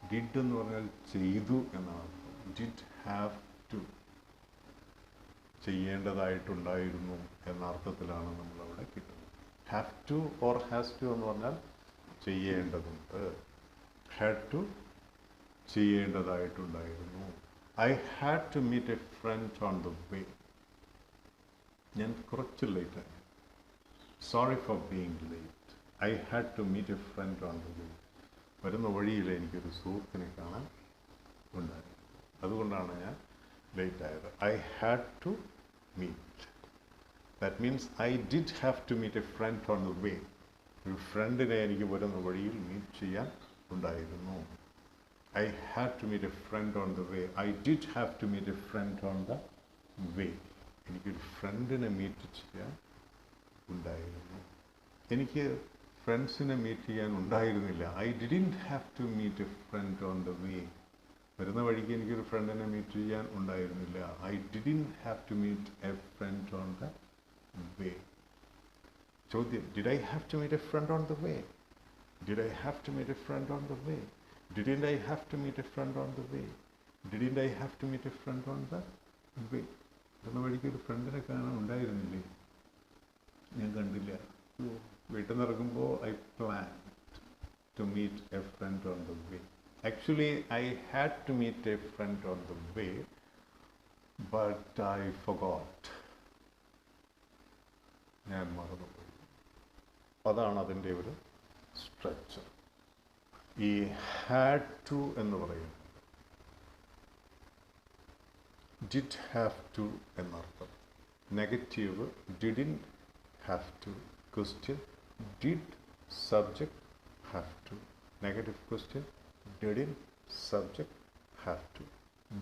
ഡിഡ് എന്ന് പറഞ്ഞാൽ ചെയ്തു എന്നാണ്. ഡിഡ് ഹാവ് ടു, ചെയ്യേണ്ടതായിട്ടുണ്ടായിരുന്നു എന്ന അർത്ഥത്തിലാണ് നമ്മളവിടെ കിട്ടുന്നത്. Have to or has to എന്ന് പറഞ്ഞാൽ ചെയ്യേണ്ടതുണ്ട്. ഹാഡ് ടു, ചെയ്യേണ്ടതായിട്ടുണ്ടായിരുന്നു. I had to meet a friend on the way, ഞാൻ കുറച്ച് ലേറ്റായി. Sorry for being late. I had to meet a friend on the way. വരുന്ന വഴിയിൽ എനിക്കൊരു സുഹൃത്തിനെ കാണാൻ ഉണ്ടായി. അതുകൊണ്ടാണ് ഞാൻ ലേറ്റായത്. I had to meet. That means I did have to meet a friend on the way. ഒരു ഫ്രണ്ടിനെ എനിക്ക് വരുന്ന വഴിയിൽ മീറ്റ് ചെയ്യാൻ ഉണ്ടായിരുന്നു. I had to meet a friend on the way. I did have to meet a friend on the way. എനിക്കൊരു ഫ്രണ്ടിനെ meet ചെയ്യാൻ ഉണ്ടായിരുന്നു. എനിക്ക് ഫ്രണ്ട്സിനെ മീറ്റ് ചെയ്യാൻ ഉണ്ടായിരുന്നില്ല. I didn't have to meet a friend on the way. വരുന്ന വഴിക്ക് എനിക്കൊരു ഫ്രണ്ടിനെ മീറ്റ് ചെയ്യാൻ ഉണ്ടായിരുന്നില്ല. I didn't have to meet a friend on the way. ചോദ്യം, did I have to meet a friend on the way? Did I have to meet a friend on the way? Didn't I have to meet a friend on the way? Didn't I have to meet a friend on the way? വരുന്ന വഴിക്ക് ഒരു ഫ്രണ്ടിനെ കാണാൻ ഉണ്ടായിരുന്നില്ലേ? ഞാൻ കണ്ടില്ല. വീട്ടിൽ നിന്ന് ഇറങ്ങുമ്പോൾ I plan to meet a friend on the way. Actually, I had to meet a friend on the way, but I forgot. ഞാൻ മറന്നുപോയി. അതാണ് അതിൻ്റെ ഒരു സ്ട്രക്ചർ. ഈ ഹാഡ് ടു എന്ന് പറയുന്നത് ഡിഡ് ഹാവ് ടു എന്നർത്ഥം. Negative didn't have to. Question did subject have to. Negative question didn't subject have to.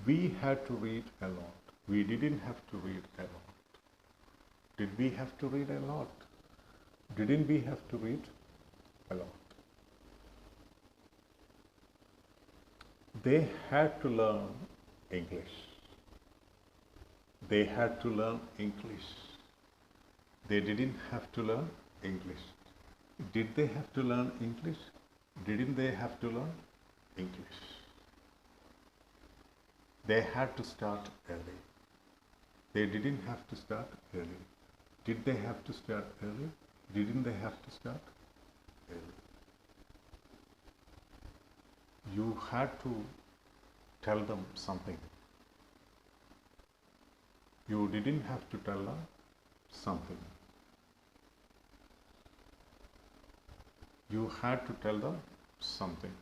We had to read a lot. We didn't have to read a lot. Did we have to read a lot? Didn't we have to read a lot? They had to learn English. They had to learn English. They didn't have to learn English. Did they have to learn English? Didn't they have to learn English? They had to start early. They didn't have to start early. Did they have to start early? Didn't they have to start early? You had to tell them something. You didn't have to tell them something. You had to tell them something.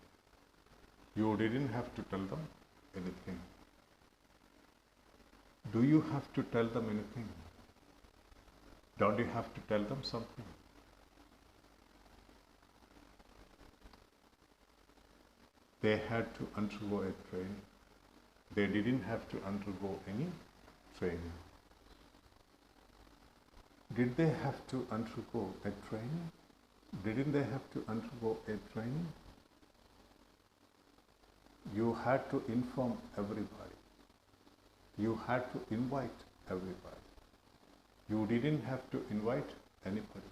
You didn't have to tell them anything. Do you have to tell them anything? Don't you have to tell them something? They had to undergo a training. They didn't have to undergo any training. Did they have to undergo a training? Didn't they have to undergo a training? You had to inform everybody. You had to invite everybody. You didn't have to invite anybody.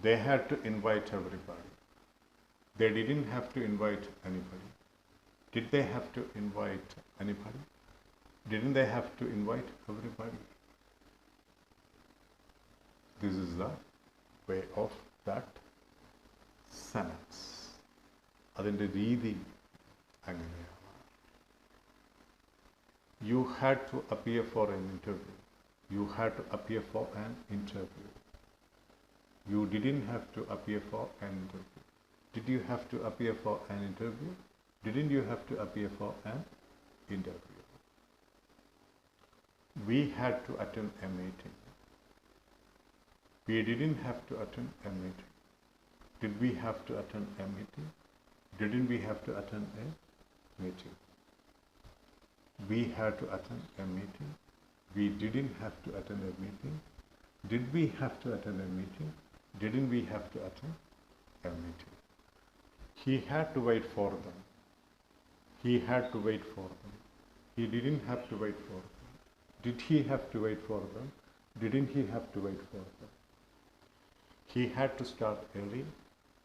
They had to invite everybody. They didn't have to invite anybody. Did they have to invite anybody? Didn't they have to invite everybody? This is the way of that sentence. അതിൻ്റെ രീതി അങ്ങനെയാണ്. You had to appear for an interview. You had to appear for an interview. You didn't have to appear for an interview. Did you have to appear for an interview? Didn't you have to appear for an interview? We had to attend a meeting. We didn't have to attend a meeting. Did we have to attend a meeting? Didn't we have to attend a meeting? We had to attend a meeting. We didn't have to attend a meeting. Did we have to attend a meeting? Didn't we have to attend a meeting? He had to wait for them. He had to wait for them. He didn't have to wait for them. Did he have to wait for them? Didn't he have to wait for them? He had to start early.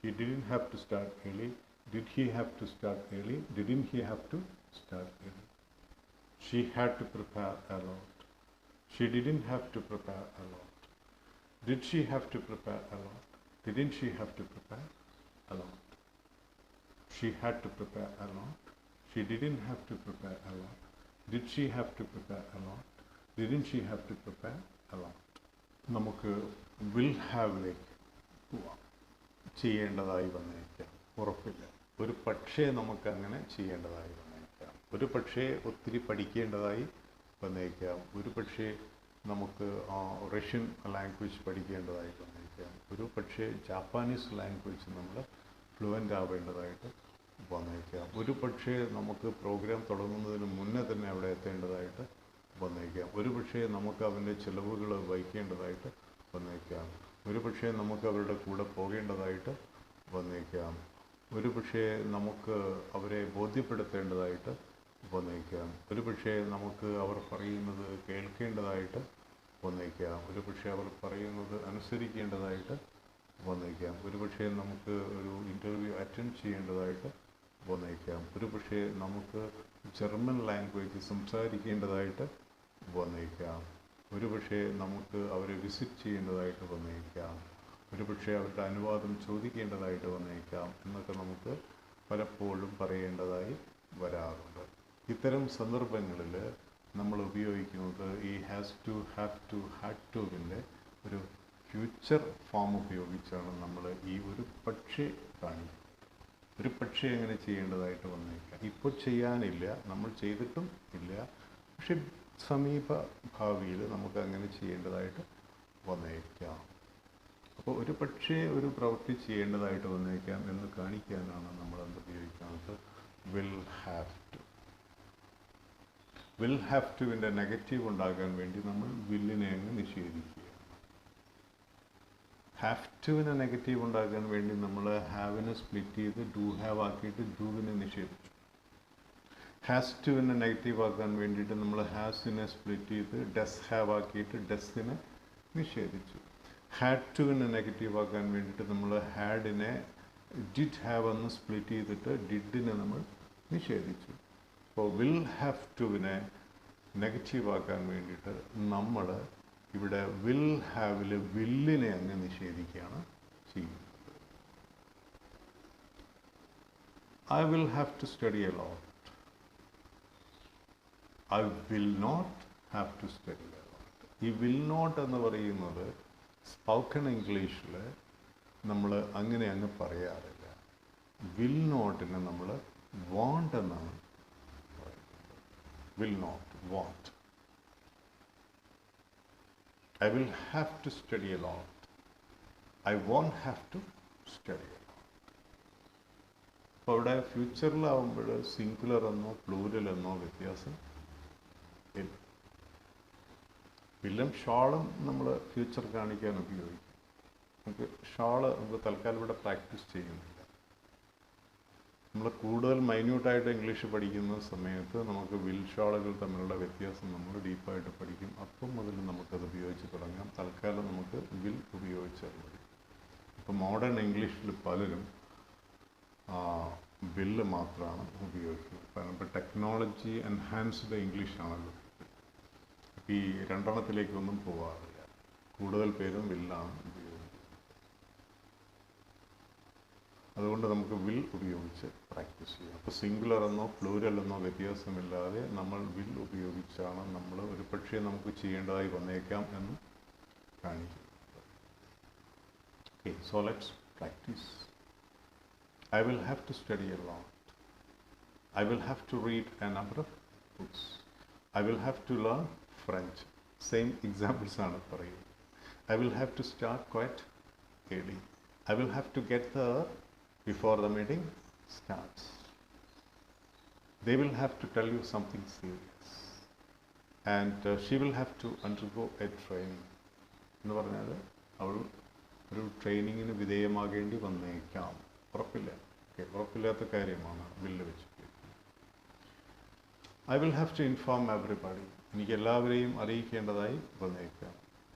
He didn't have to start early. Did he have to start early? Didn't he have to start early? She had to prepare a lot. She didn't have to prepare a lot. Did she have to prepare a lot? Didn't she have to prepare a lot? She had to prepare a lot. She didn't have to prepare a lot. Did she have to prepare a lot? Didn't she have to prepare a lot? നമുക്ക് will ഹാവിലേക്ക് പോവാം. ചെയ്യേണ്ടതായി വന്നേക്കാം, ഉറപ്പില്ല. ഒരു പക്ഷേ നമുക്ക് അങ്ങനെ ചെയ്യേണ്ടതായി വന്നേക്കാം. ഒരു പക്ഷേ ഒത്തിരി പഠിക്കേണ്ടതായി വന്നേക്കാം. ഒരു പക്ഷേ നമുക്ക് റഷ്യൻ ലാംഗ്വേജ് പഠിക്കേണ്ടതായി വന്നേക്കാം. ഒരു പക്ഷേ ജാപ്പാനീസ് ലാംഗ്വേജ് നമ്മൾ ഫ്ലുവൻ്റ് ആവേണ്ടതായിട്ട് വന്നേക്കാം. ഒരു പക്ഷേ നമുക്ക് പ്രോഗ്രാം തുടങ്ങുന്നതിന് മുന്നേ തന്നെ അവിടെ എത്തേണ്ടതായിട്ട് വന്നേക്കാം. ഒരു പക്ഷേ നമുക്ക് അവൻ്റെ ചിലവുകൾ വഹിക്കേണ്ടതായിട്ട് വന്നേക്കാം. ഒരു പക്ഷേ നമുക്ക് അവരുടെ കൂടെ പോകേണ്ടതായിട്ട് വന്നേക്കാം. ഒരു പക്ഷേ നമുക്ക് അവരെ ബോധ്യപ്പെടുത്തേണ്ടതായിട്ട് വന്നേക്കാം. ഒരു പക്ഷേ നമുക്ക് അവർ പറയുന്നത് കേൾക്കേണ്ടതായിട്ട് വന്നേക്കാം. ഒരു പക്ഷേ അവർ പറയുന്നത് അനുസരിക്കേണ്ടതായിട്ട് വന്നേക്കാം. ഒരു പക്ഷേ നമുക്ക് ഒരു ഇൻ്റർവ്യൂ അറ്റൻഡ് ചെയ്യേണ്ടതായിട്ട് വന്നേക്കാം. ഒരു പക്ഷേ നമുക്ക് ജർമ്മൻ ലാംഗ്വേജ് സംസാരിക്കേണ്ടതായിട്ട് വന്നേക്കാം. ഒരു പക്ഷേ നമുക്ക് അവരെ വിസിറ്റ് ചെയ്യേണ്ടതായിട്ട് വന്നേക്കാം. ഒരു പക്ഷേ അവരുടെ അനുവാദം ചോദിക്കേണ്ടതായിട്ട് വന്നേക്കാം എന്നൊക്കെ നമുക്ക് പലപ്പോഴും പറയേണ്ടതായി വരാറുണ്ട്. ഇത്തരം സന്ദർഭങ്ങളിൽ നമ്മൾ ഉപയോഗിക്കുന്നത് ഈ has to, have to, had ടുവിൻ്റെ ഒരു ഫ്യൂച്ചർ ഫോം ഉപയോഗിച്ചാണ് നമ്മൾ ഈ ഒരു പക്ഷേ കാണിക്കുന്നത്. ഒരു പക്ഷേ അങ്ങനെ ചെയ്യേണ്ടതായിട്ട് വന്നേക്കാം. ഇപ്പോൾ ചെയ്യാനില്ല, നമ്മൾ ചെയ്തിട്ടും ഇല്ല, പക്ഷെ സമീപ ഭാവിയിൽ നമുക്ക് അങ്ങനെ ചെയ്യേണ്ടതായിട്ട് വന്നേക്കാം. അപ്പോൾ ഒരു പക്ഷേ ഒരു പ്രവൃത്തി ചെയ്യേണ്ടതായിട്ട് വന്നേക്കാം എന്ന് കാണിക്കാനാണ് നമ്മൾ എന്ത് ഉപയോഗിക്കുന്നത്, will have to. Will have ടുവിൻ്റെ നെഗറ്റീവ് ഉണ്ടാകാൻ വേണ്ടി നമ്മൾ വില്ലിനെ അങ്ങ് നിഷേധിക്കുക. ഹാവ് ടുവിന് നെഗറ്റീവ് ഉണ്ടാക്കാൻ വേണ്ടി നമ്മൾ ഹാവിനെ സ്പ്ലിറ്റ് ചെയ്ത് ഡു ഹാവ് ആക്കിയിട്ട് ഡുവിനെ നിഷേധിച്ചു. ഹാസ് ടുവിനെ നെഗറ്റീവ് ആക്കാൻ വേണ്ടിയിട്ട് നമ്മൾ ഹാസിനെ സ്പ്ലിറ്റ് ചെയ്ത് ഡസ് ഹാവ് ആക്കിയിട്ട് ഡസ്സിനെ നിഷേധിച്ചു. ഹാഡ് ടുവിനെ നെഗറ്റീവ് ആക്കാൻ വേണ്ടിയിട്ട് നമ്മൾ ഹാഡിനെ ഡിഡ് ഹാവ് എന്ന് സ്പ്ലിറ്റ് ചെയ്തിട്ട് ഡിഡിനെ നമ്മൾ നിഷേധിച്ചു. അപ്പോൾ വിൽ ഹാവ് ടുവിനെ നെഗറ്റീവ് ആക്കാൻ വേണ്ടിയിട്ട് നമ്മൾ ഇവിടെ വിൽ ഹാവിൽ വില്ലിനെ അങ്ങ് നിഷേധിക്കുകയാണ് ചെയ്യുന്നത്. I will have to study a lot. I will not have to study a lot. ഈ വിൽ നോട്ട് എന്ന് പറയുന്നത് സ്പോക്കൺ ഇംഗ്ലീഷിൽ നമ്മൾ അങ്ങനെ അങ്ങ് പറയാറില്ല. വിൽ നോട്ടിനെ നമ്മൾ വാണ്ട് എന്നാണ് പറയുന്നത്. Will not, want. I will have to study a lot. I won't have to study a lot. അപ്പോൾ അവിടെ ഫ്യൂച്ചറിലാവുമ്പോൾ സിംഗുലർ എന്നോ പ്ലൂരൽ എന്നോ വ്യത്യാസം ഇല്ല. വില്ലും ഷാളും നമ്മൾ ഫ്യൂച്ചർ കാണിക്കാൻ ഉപയോഗിക്കും. നമുക്ക് ഷാള് നമുക്ക് തൽക്കാലം ഇവിടെ പ്രാക്ടീസ് ചെയ്യുന്നില്ല. നമ്മൾ കൂടുതൽ മൈന്യൂട്ടായിട്ട് ഇംഗ്ലീഷ് പഠിക്കുന്ന സമയത്ത് നമുക്ക് വിൽ ഷാളുകൾ തമ്മിലുള്ള വ്യത്യാസം നമ്മൾ ഡീപ്പായിട്ട് പഠിക്കും. അപ്പം മുതൽ നമുക്കത് ഉപയോഗിച്ച് തുടങ്ങാം. തൽക്കാലം നമുക്ക് വിൽ ഉപയോഗിച്ചാൽ മതി. ഇപ്പോൾ മോഡേൺ ഇംഗ്ലീഷിൽ പലരും വില്ല് മാത്രമാണ് ഉപയോഗിക്കുന്നത്. കാരണം ഇപ്പോൾ ടെക്നോളജി എൻഹാൻസ്ഡ് ഇംഗ്ലീഷാണല്ലോ. ഈ രണ്ടെണ്ണത്തിലേക്കൊന്നും പോകാറില്ല. കൂടുതൽ പേരും വില്ലാണ് ഉപയോഗിക്കുന്നത്. അതുകൊണ്ട് നമുക്ക് വിൽ ഉപയോഗിച്ച് പ്രാക്ടീസ് ചെയ്യാം. അപ്പോൾ സിംഗുലർ എന്നോ പ്ലൂരൽ എന്നോ വ്യത്യാസമില്ലാതെ നമ്മൾ വിൽ ഉപയോഗിച്ചാണ് നമ്മൾ ഒരു പക്ഷേ നമുക്ക് ചെയ്യേണ്ടതായി വന്നേക്കാം എന്ന് കാണിക്കുന്നത്. Okay, so let's practice. I will have to study a lot. I will have to read a number of books. I will have to learn French. Same examples ആണ് പറയുന്നത്. I will have to start quite early. I will have to get there before the meeting starts. They will have to tell you something serious. And she will have to undergo a training. എന്ന് പറഞ്ഞാൽ അവൾ ഒരു ട്രെയിനിങ്ങിന് വിധേയമാകേണ്ടി വന്നേക്കാം. ഉറപ്പില്ല. ഉറപ്പില്ലാത്ത കാര്യമാണ് bill വെച്ച്. I will have to inform everybody. എനിക്ക് എല്ലാവരെയും അറിയിക്കേണ്ടതായി വന്നേക്കാം.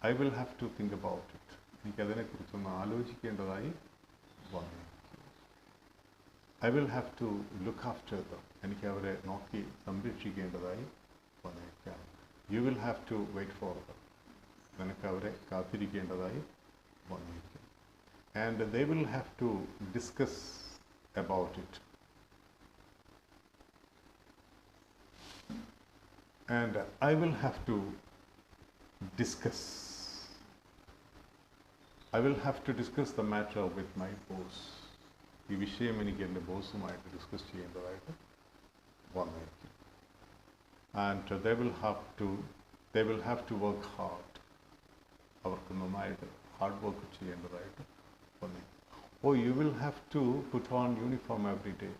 I will have to think about it. എനിക്കതിനെക്കുറിച്ചൊന്ന് ആലോചിക്കേണ്ടതായി വന്നേക്കാം. I will have to look after them. എനിക്ക് അവരെ നോക്കി സംരക്ഷിക്കേണ്ടതായി വന്നേക്കാം. You will have to wait for them. നിനക്ക് അവരെ കാത്തിരിക്കേണ്ടതായി വന്നേക്കാം. And they will have to discuss about it. And I will have to discuss. I will have to discuss the matter with my boss. ഈ വിഷയം എനിക്ക് എൻ്റെ ബോസുമായിട്ട് discuss ചെയ്യേണ്ടതായിട്ട് വന്നിരിക്കും. And they will have to work hard. അവർക്ക് നന്നായിട്ട് hard work ചെയ്യേണ്ടതായിട്ട് വന്നിരിക്കും. Oh, you will have to put on uniform every day.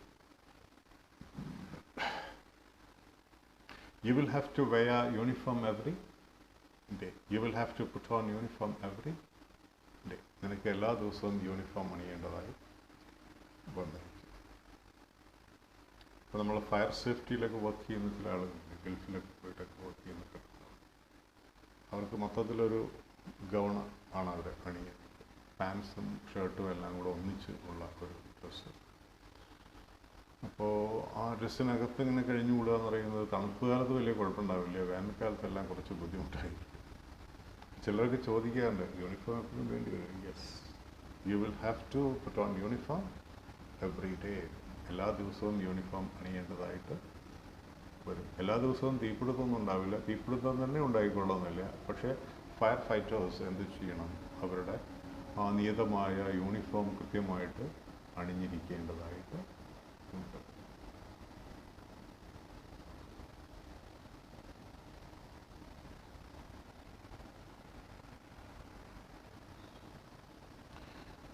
You will have to wear uniform every day. You will have to put on uniform every day. നിനക്ക് എല്ലാ ദിവസവും uniform അണിയേണ്ടതായി വന്നിരിക്കും. അപ്പോൾ നമ്മൾ ഫയർ സേഫ്റ്റിയിലൊക്കെ വർക്ക് ചെയ്യുന്ന ചില ആളുകളുണ്ട്, ഗൾഫിലൊക്കെ പോയിട്ടൊക്കെ വർക്ക് ചെയ്യുന്നൊക്കെ, അവർക്ക് മൊത്തത്തിലൊരു ഗൗൺ ആണ് അവർ അണിയുന്നത്. പാൻസും ഷർട്ടും എല്ലാം കൂടെ ഒന്നിച്ച് ഉള്ള ഒരു ഡ്രസ്സ്. അപ്പോൾ ആ ഡ്രസ്സിനകത്ത് ഇങ്ങനെ കഴിഞ്ഞുകൂടുക എന്ന് പറയുന്നത് തണുപ്പ് കാലത്ത് വലിയ കുഴപ്പമുണ്ടാവില്ല, വേനൽക്കാലത്തെല്ലാം കുറച്ച് ബുദ്ധിമുട്ടായിരിക്കും. ചിലർക്ക് ചോദിക്കാറുണ്ട്, യൂണിഫോം എപ്പോഴും വേണ്ടി വരും. Yes, you will have to put on uniform every day. എല്ലാ ദിവസവും യൂണിഫോം അണിയേണ്ടതായിട്ട് വരും. എല്ലാ ദിവസവും തീപിടുത്തമൊന്നും ഉണ്ടാവില്ല, തീപിടുത്തം തന്നെ ഉണ്ടായിക്കൊള്ളുന്നില്ല. പക്ഷേ ഫയർ ഫൈറ്റേഴ്സ് എന്ത് ചെയ്യണം? അവരുടെ ആ നിയതമായ യൂണിഫോം കൃത്യമായിട്ട് അണിഞ്ഞിരിക്കേണ്ടതായിട്ട് ഉണ്ട്.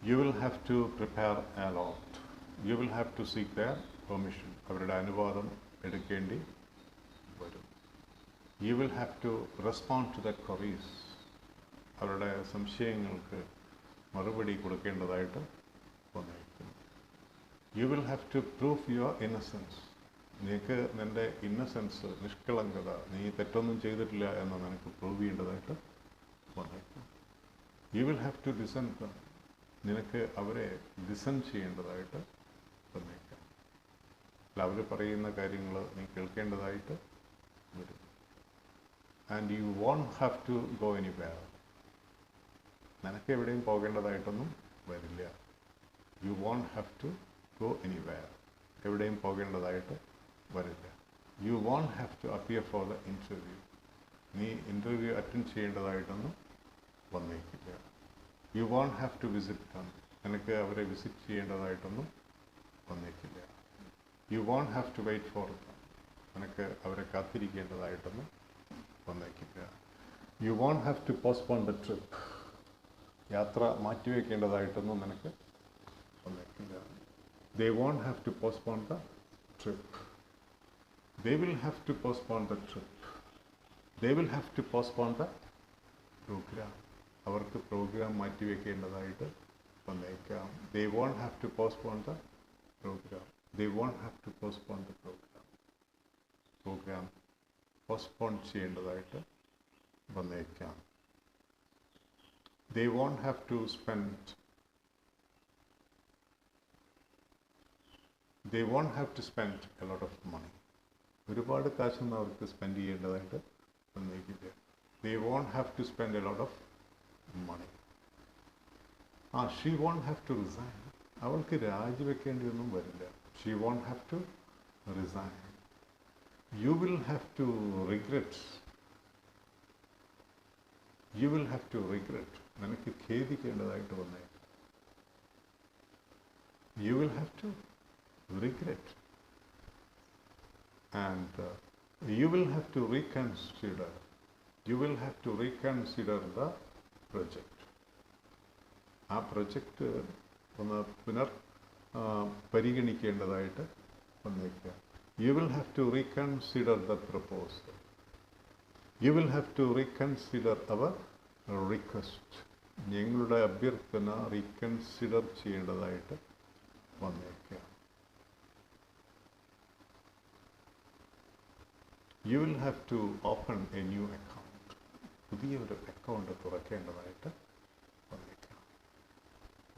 You will have to prepare a lot. You will have to seek their permission. അവരുടെ അനുവാദം എടുക്കേണ്ടി വരും. You will have to respond to their queries. അവരുടെ സംശയങ്ങൾക്ക് മറുപടി കൊടുക്കേണ്ടതായിട്ട് വന്നിരിക്കുന്നു. You will have to prove your innocence. നിനക്ക് നിൻ്റെ ഇന്നസെൻസ്, നിഷ്കളങ്കത, നീ തെറ്റൊന്നും ചെയ്തിട്ടില്ല എന്ന് നിനക്ക് പ്രൂവ് ചെയ്യേണ്ടതായിട്ട് വന്നിരിക്കുന്നു. You will have to listen to them. നിനക്ക് അവരെ ലിസൺ ചെയ്യേണ്ടതായിട്ട് വന്നേക്കാം. അല്ല, അവർ പറയുന്ന കാര്യങ്ങൾ നീ കേൾക്കേണ്ടതായിട്ട് വരും. And you won't have to go anywhere. നിനക്ക് എവിടെയും പോകേണ്ടതായിട്ടൊന്നും വരില്ല. You won't have to go anywhere. എവിടെയും പോകേണ്ടതായിട്ട് വരില്ല. You won't have to appear for the interview. നീ ഇൻ്റർവ്യൂ അറ്റൻഡ് ചെയ്യേണ്ടതായിട്ടൊന്നും വന്നേക്കില്ല. You won't have to visit them. നിനക്ക് അവരെ വിസിറ്റ് ചെയ്യേണ്ടതായിട്ടൊന്നും വന്നേക്കില്ല. You won't have to wait for them. നിനക്ക് അവരെ കാത്തിരിക്കേണ്ടതായിട്ടൊന്നും വന്നേക്കില്ല. You won't have to postpone the trip. യാത്ര മാറ്റിവെക്കേണ്ടതായിട്ടൊന്നും നിനക്ക് വന്നേക്കില്ല. ദേ won't have to postpone the trip. They will have to postpone the trip. They will have to postpone the programme. അവർക്ക് programme മാറ്റിവെക്കേണ്ടതായിട്ട് വന്നേക്കാം. They won't have to postpone the programme. They won't have to postpone the programme. Programme postpone ചെയ്യേണ്ടതായിട്ട് വന്നേക്കാം. They won't have to spend a lot of money. ഒരുപാട് കാശൊന്നും അവർക്ക് spend ചെയ്യേണ്ടതായിട്ട് വന്നേക്കില്ല. They won't have to spend a lot of money. She won't have to resign. അവൾക്ക് രാജിവെക്കേണ്ടിയൊന്നും വരില്ല. She won't have to resign. You will have to regret. You will have to regret. നിനക്ക് ഖേദിക്കേണ്ടതായിട്ട് വന്നേക്കും. You will have to regret. And you will have to reconsider. You will have to reconsider the project. ആ project ഒന്ന് പരിഗണിക്കേണ്ടതായിട്ട് വന്നേക്കുക. You will have to reconsider the proposal. You will have to reconsider our request. ഞങ്ങളുടെ അഭ്യർത്ഥന reconsider ചെയ്യേണ്ടതായിട്ട് വന്നേക്കുക. You will have to open a new account. പുതിയൊരു account തുറക്കേണ്ടതായിട്ട് വന്നേക്കുക.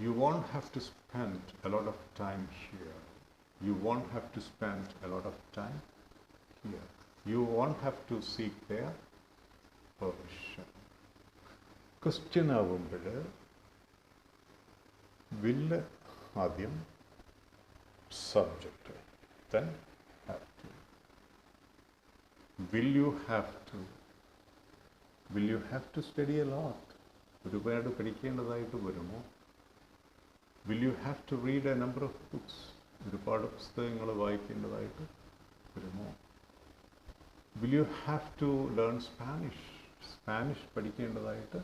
You won't have to spend a lot of time here. You won't have to spend a lot of time here. You won't have to seek their permission. Question ആവുമ്പോൾ വില്ല് ആദ്യം, subject, then have to. Will you have to? Will you have to study a lot? ഒരുപാട് പഠിക്കേണ്ടതായിട്ട് വരുമോ? Will you have to read a number of books? ഒരുപാട് പുസ്തകങ്ങൾ വായിക്കേണ്ടതായിട്ട് വരുമോ? Will you have to learn Spanish? Spanish പഠിക്കേണ്ടതായിട്ട്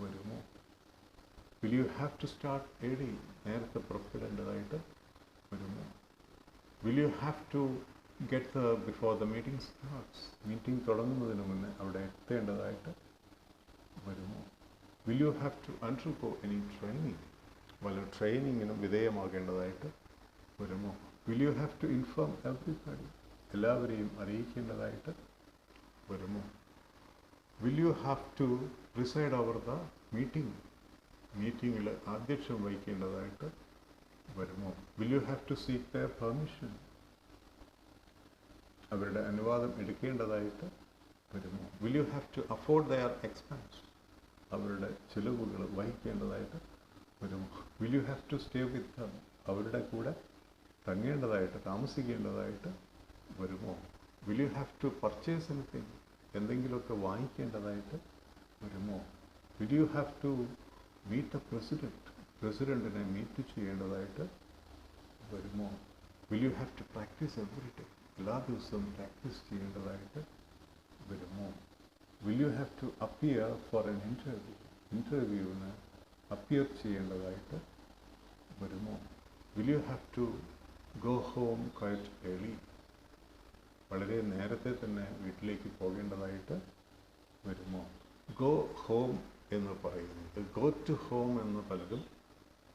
വരുമോ? Will you have to start early? നേരത്തെ പുറപ്പെടേണ്ടതായിട്ട് വരുമോ? Will you have to get there before the meeting starts? Meeting തുടങ്ങുന്നതിന് മുന്നേ അവിടെ എത്തേണ്ടതായിട്ട് വരുമോ? Will you have to undergo any training? വല്ല ട്രെയിനിങ്ങിനും വിധേയമാകേണ്ടതായിട്ട് വരുമോ? Will you have to inform everybody? എല്ലാവരെയും അറിയിക്കേണ്ടതായിട്ട് വരുമോ? Will you have to preside over the meeting? മീറ്റിങ്ങിൽ അധ്യക്ഷം വഹിക്കേണ്ടതായിട്ട് വരുമോ? Will you have to seek their permission? അവരുടെ അനുവാദം എടുക്കേണ്ടതായിട്ട് വരുമോ? Will you have to afford their expense? അവരുടെ ചിലവുകൾ വഹിക്കേണ്ടതായിട്ട് വരുമോ? Will you have to stay with them? അവരുടെ കൂടെ തങ്ങേണ്ടതായിട്ട് താമസിക്കേണ്ടതായിട്ട് വരുമോ? Will you have to purchase anything? എന്തെങ്കിലുമൊക്കെ വാങ്ങിക്കേണ്ടതായിട്ട് വരുമോ? Will you have to meet the president? പ്രസിഡന്റിനെ മീറ്റ് ചെയ്യേണ്ടതായിട്ട് വരുമോ? Will you have to practice every day? എല്ലാ ദിവസവും പ്രാക്ടീസ് ചെയ്യേണ്ടതായിട്ട് വരുമോ? Will you have to appear for an interview? ഇൻ്റർവ്യൂവിന് അപ്പിയർ ചെയ്യേണ്ടതായിട്ട് വരുമോ? Will you have to go home quite early? വളരെ നേരത്തെ തന്നെ വീട്ടിലേക്ക് പോകേണ്ടതായിട്ട് വരുമോ? ഗോ ഹോം എന്ന് പറയുന്നത് ഗോ ടു ഹോം എന്ന് പലരും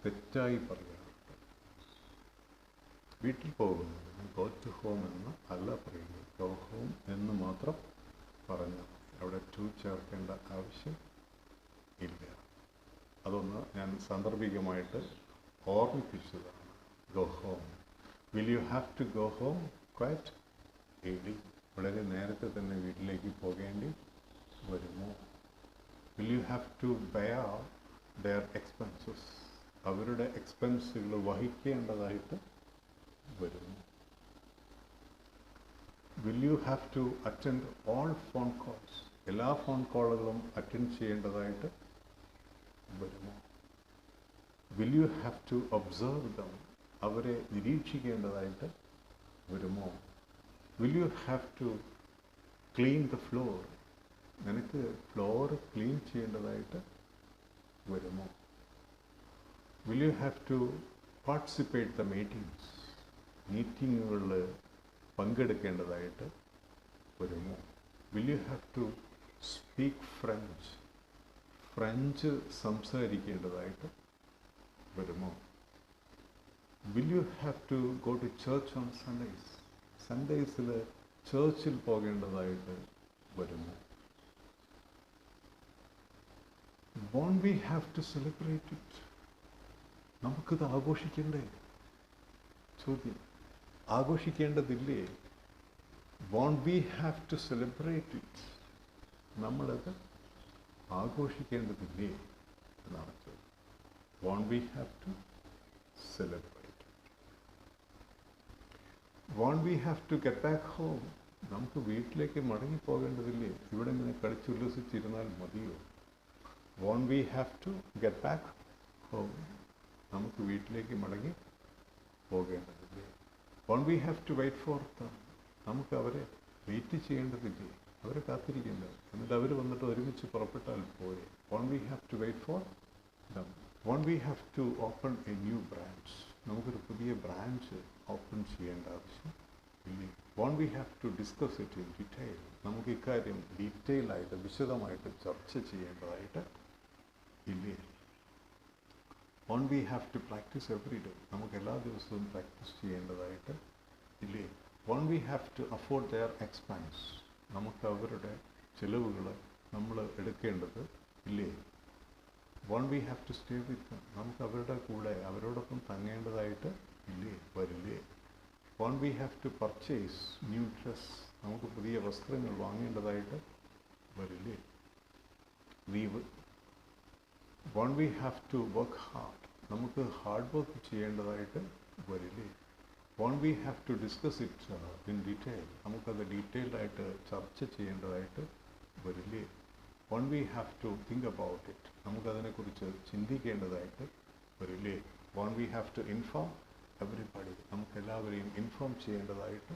തെറ്റായി പറയാറുണ്ട്. വീട്ടിൽ പോകുന്നതിന് ഗോ ടു ഹോം എന്ന് അല്ല പറയുന്നത്, ഗോ ഹോം എന്ന് മാത്രം പറഞ്ഞാൽ അവിടെ ടു ചേർക്കേണ്ട ആവശ്യം ഇല്ല. അതൊന്ന് ഞാൻ സാന്ദർഭികമായിട്ട് ഓർമ്മിപ്പിച്ചതാണ്. Go home. Will you have to go home quite early? വളരെ നേരത്തെ തന്നെ വീട്ടിലേക്ക് പോകേണ്ടി വരുമോ? Will you have to bear their expenses? അവരുടെ എക്സ്പെൻസുകൾ വഹിക്കേണ്ടതായിട്ട് വരുമോ? Will you have to attend all phone calls? എല്ലാ ഫോൺ കോളുകളും അറ്റൻഡ് ചെയ്യേണ്ടതായിട്ട് വരുമോ? Will you have to observe them? അവരെ നിരീക്ഷിക്കേണ്ടതായിട്ട് വരുമോ? Will you have to clean the floor? നിനക്ക് ഫ്ലോർ ക്ലീൻ ചെയ്യേണ്ടതായിട്ട് വരുമോ? Will you have to participate the meetings? മീറ്റിങ്ങുകളിൽ പങ്കെടുക്കേണ്ടതായിട്ട് വരുമോ? Will you have to speak French? French സംസാരിക്കേണ്ടതായിട്ട് വരുമോ? Will you have to go to church on Sundays? സൺഡേസിൽ ചർച്ചിൽ പോകേണ്ടതായിട്ട് വരുമോ? Won't we have to celebrate it? നമുക്കിത് ആഘോഷിക്കണ്ടേ? ചോദ്യം. ആഘോഷിക്കേണ്ടതില്ലേ? Won't we have to celebrate it? നമ്മളത് ആഘോഷിക്കേണ്ടതില്ലേ എന്നാണ് ചോദ്യം. Won't we have to celebrate? Won't we have to get back home? നമുക്ക് വീട്ടിലേക്ക് മടങ്ങിപ്പോകേണ്ടതില്ലേ? ഇവിടെ ഇങ്ങനെ കളിച്ചുല്ലസിച്ചിരുന്നാൽ മതിയോ? Won't we have to get back home? നമുക്ക് വീട്ടിലേക്ക് മടങ്ങി പോകേണ്ടതില്ലേ? Won't we have to wait for them? നമുക്ക് അവരെ വെയിറ്റ് ചെയ്യേണ്ടതില്ലേ? അവരെ കാത്തിരിക്കേണ്ടത്, എന്നിട്ട് അവർ വന്നിട്ട് ഒരുമിച്ച് പുറപ്പെട്ടാൽ പോരെ? Won't we have to wait for them? Won't we have to open a new branch? നമുക്കൊരു പുതിയ ബ്രാഞ്ച് ഓപ്പൺ ചെയ്യേണ്ട ആവശ്യം ഇല്ലേ? Won't we have to discuss it in detail? നമുക്ക് ഇക്കാര്യം ഡീറ്റെയിലായിട്ട് വിശദമായിട്ട് ചർച്ച ചെയ്യേണ്ടതായിട്ട് ഇല്ലേ? Won't we have to practise every day? നമുക്ക് എല്ലാ ദിവസവും പ്രാക്ടീസ് ചെയ്യേണ്ടതായിട്ട് ഇല്ലേ? Won't we have to afford their expense? നമുക്ക് അവരുടെ ചിലവുകൾ നമ്മൾ എടുക്കേണ്ടത് ഇല്ലേ? Won't we have to stay with them? നമുക്ക് അവരുടെ കൂടെ അവരോടൊപ്പം തങ്ങേണ്ടതായിട്ട് ഇല്ലേ? വരില്ലേ? Won't we have to purchase new dress? നമുക്ക് പുതിയ വസ്ത്രങ്ങൾ വാങ്ങേണ്ടതായിട്ട് വരില്ലേ? Won't we have to work hard? നമുക്ക് ഹാർഡ് വർക്ക് ചെയ്യേണ്ടതായിട്ട് വരില്ലേ? Won't we have to discuss it in detail? നമുക്കത് ഡീറ്റെയിൽഡായിട്ട് ചർച്ച ചെയ്യേണ്ടതായിട്ട് വരില്ലേ? Won't we have to think about it? നമുക്കതിനെക്കുറിച്ച് ചിന്തിക്കേണ്ടതായിട്ട് വരില്ലേ? Won't we have to inform everybody? നമുക്ക് എല്ലാവരെയും ഇൻഫോം ചെയ്യേണ്ടതായിട്ട്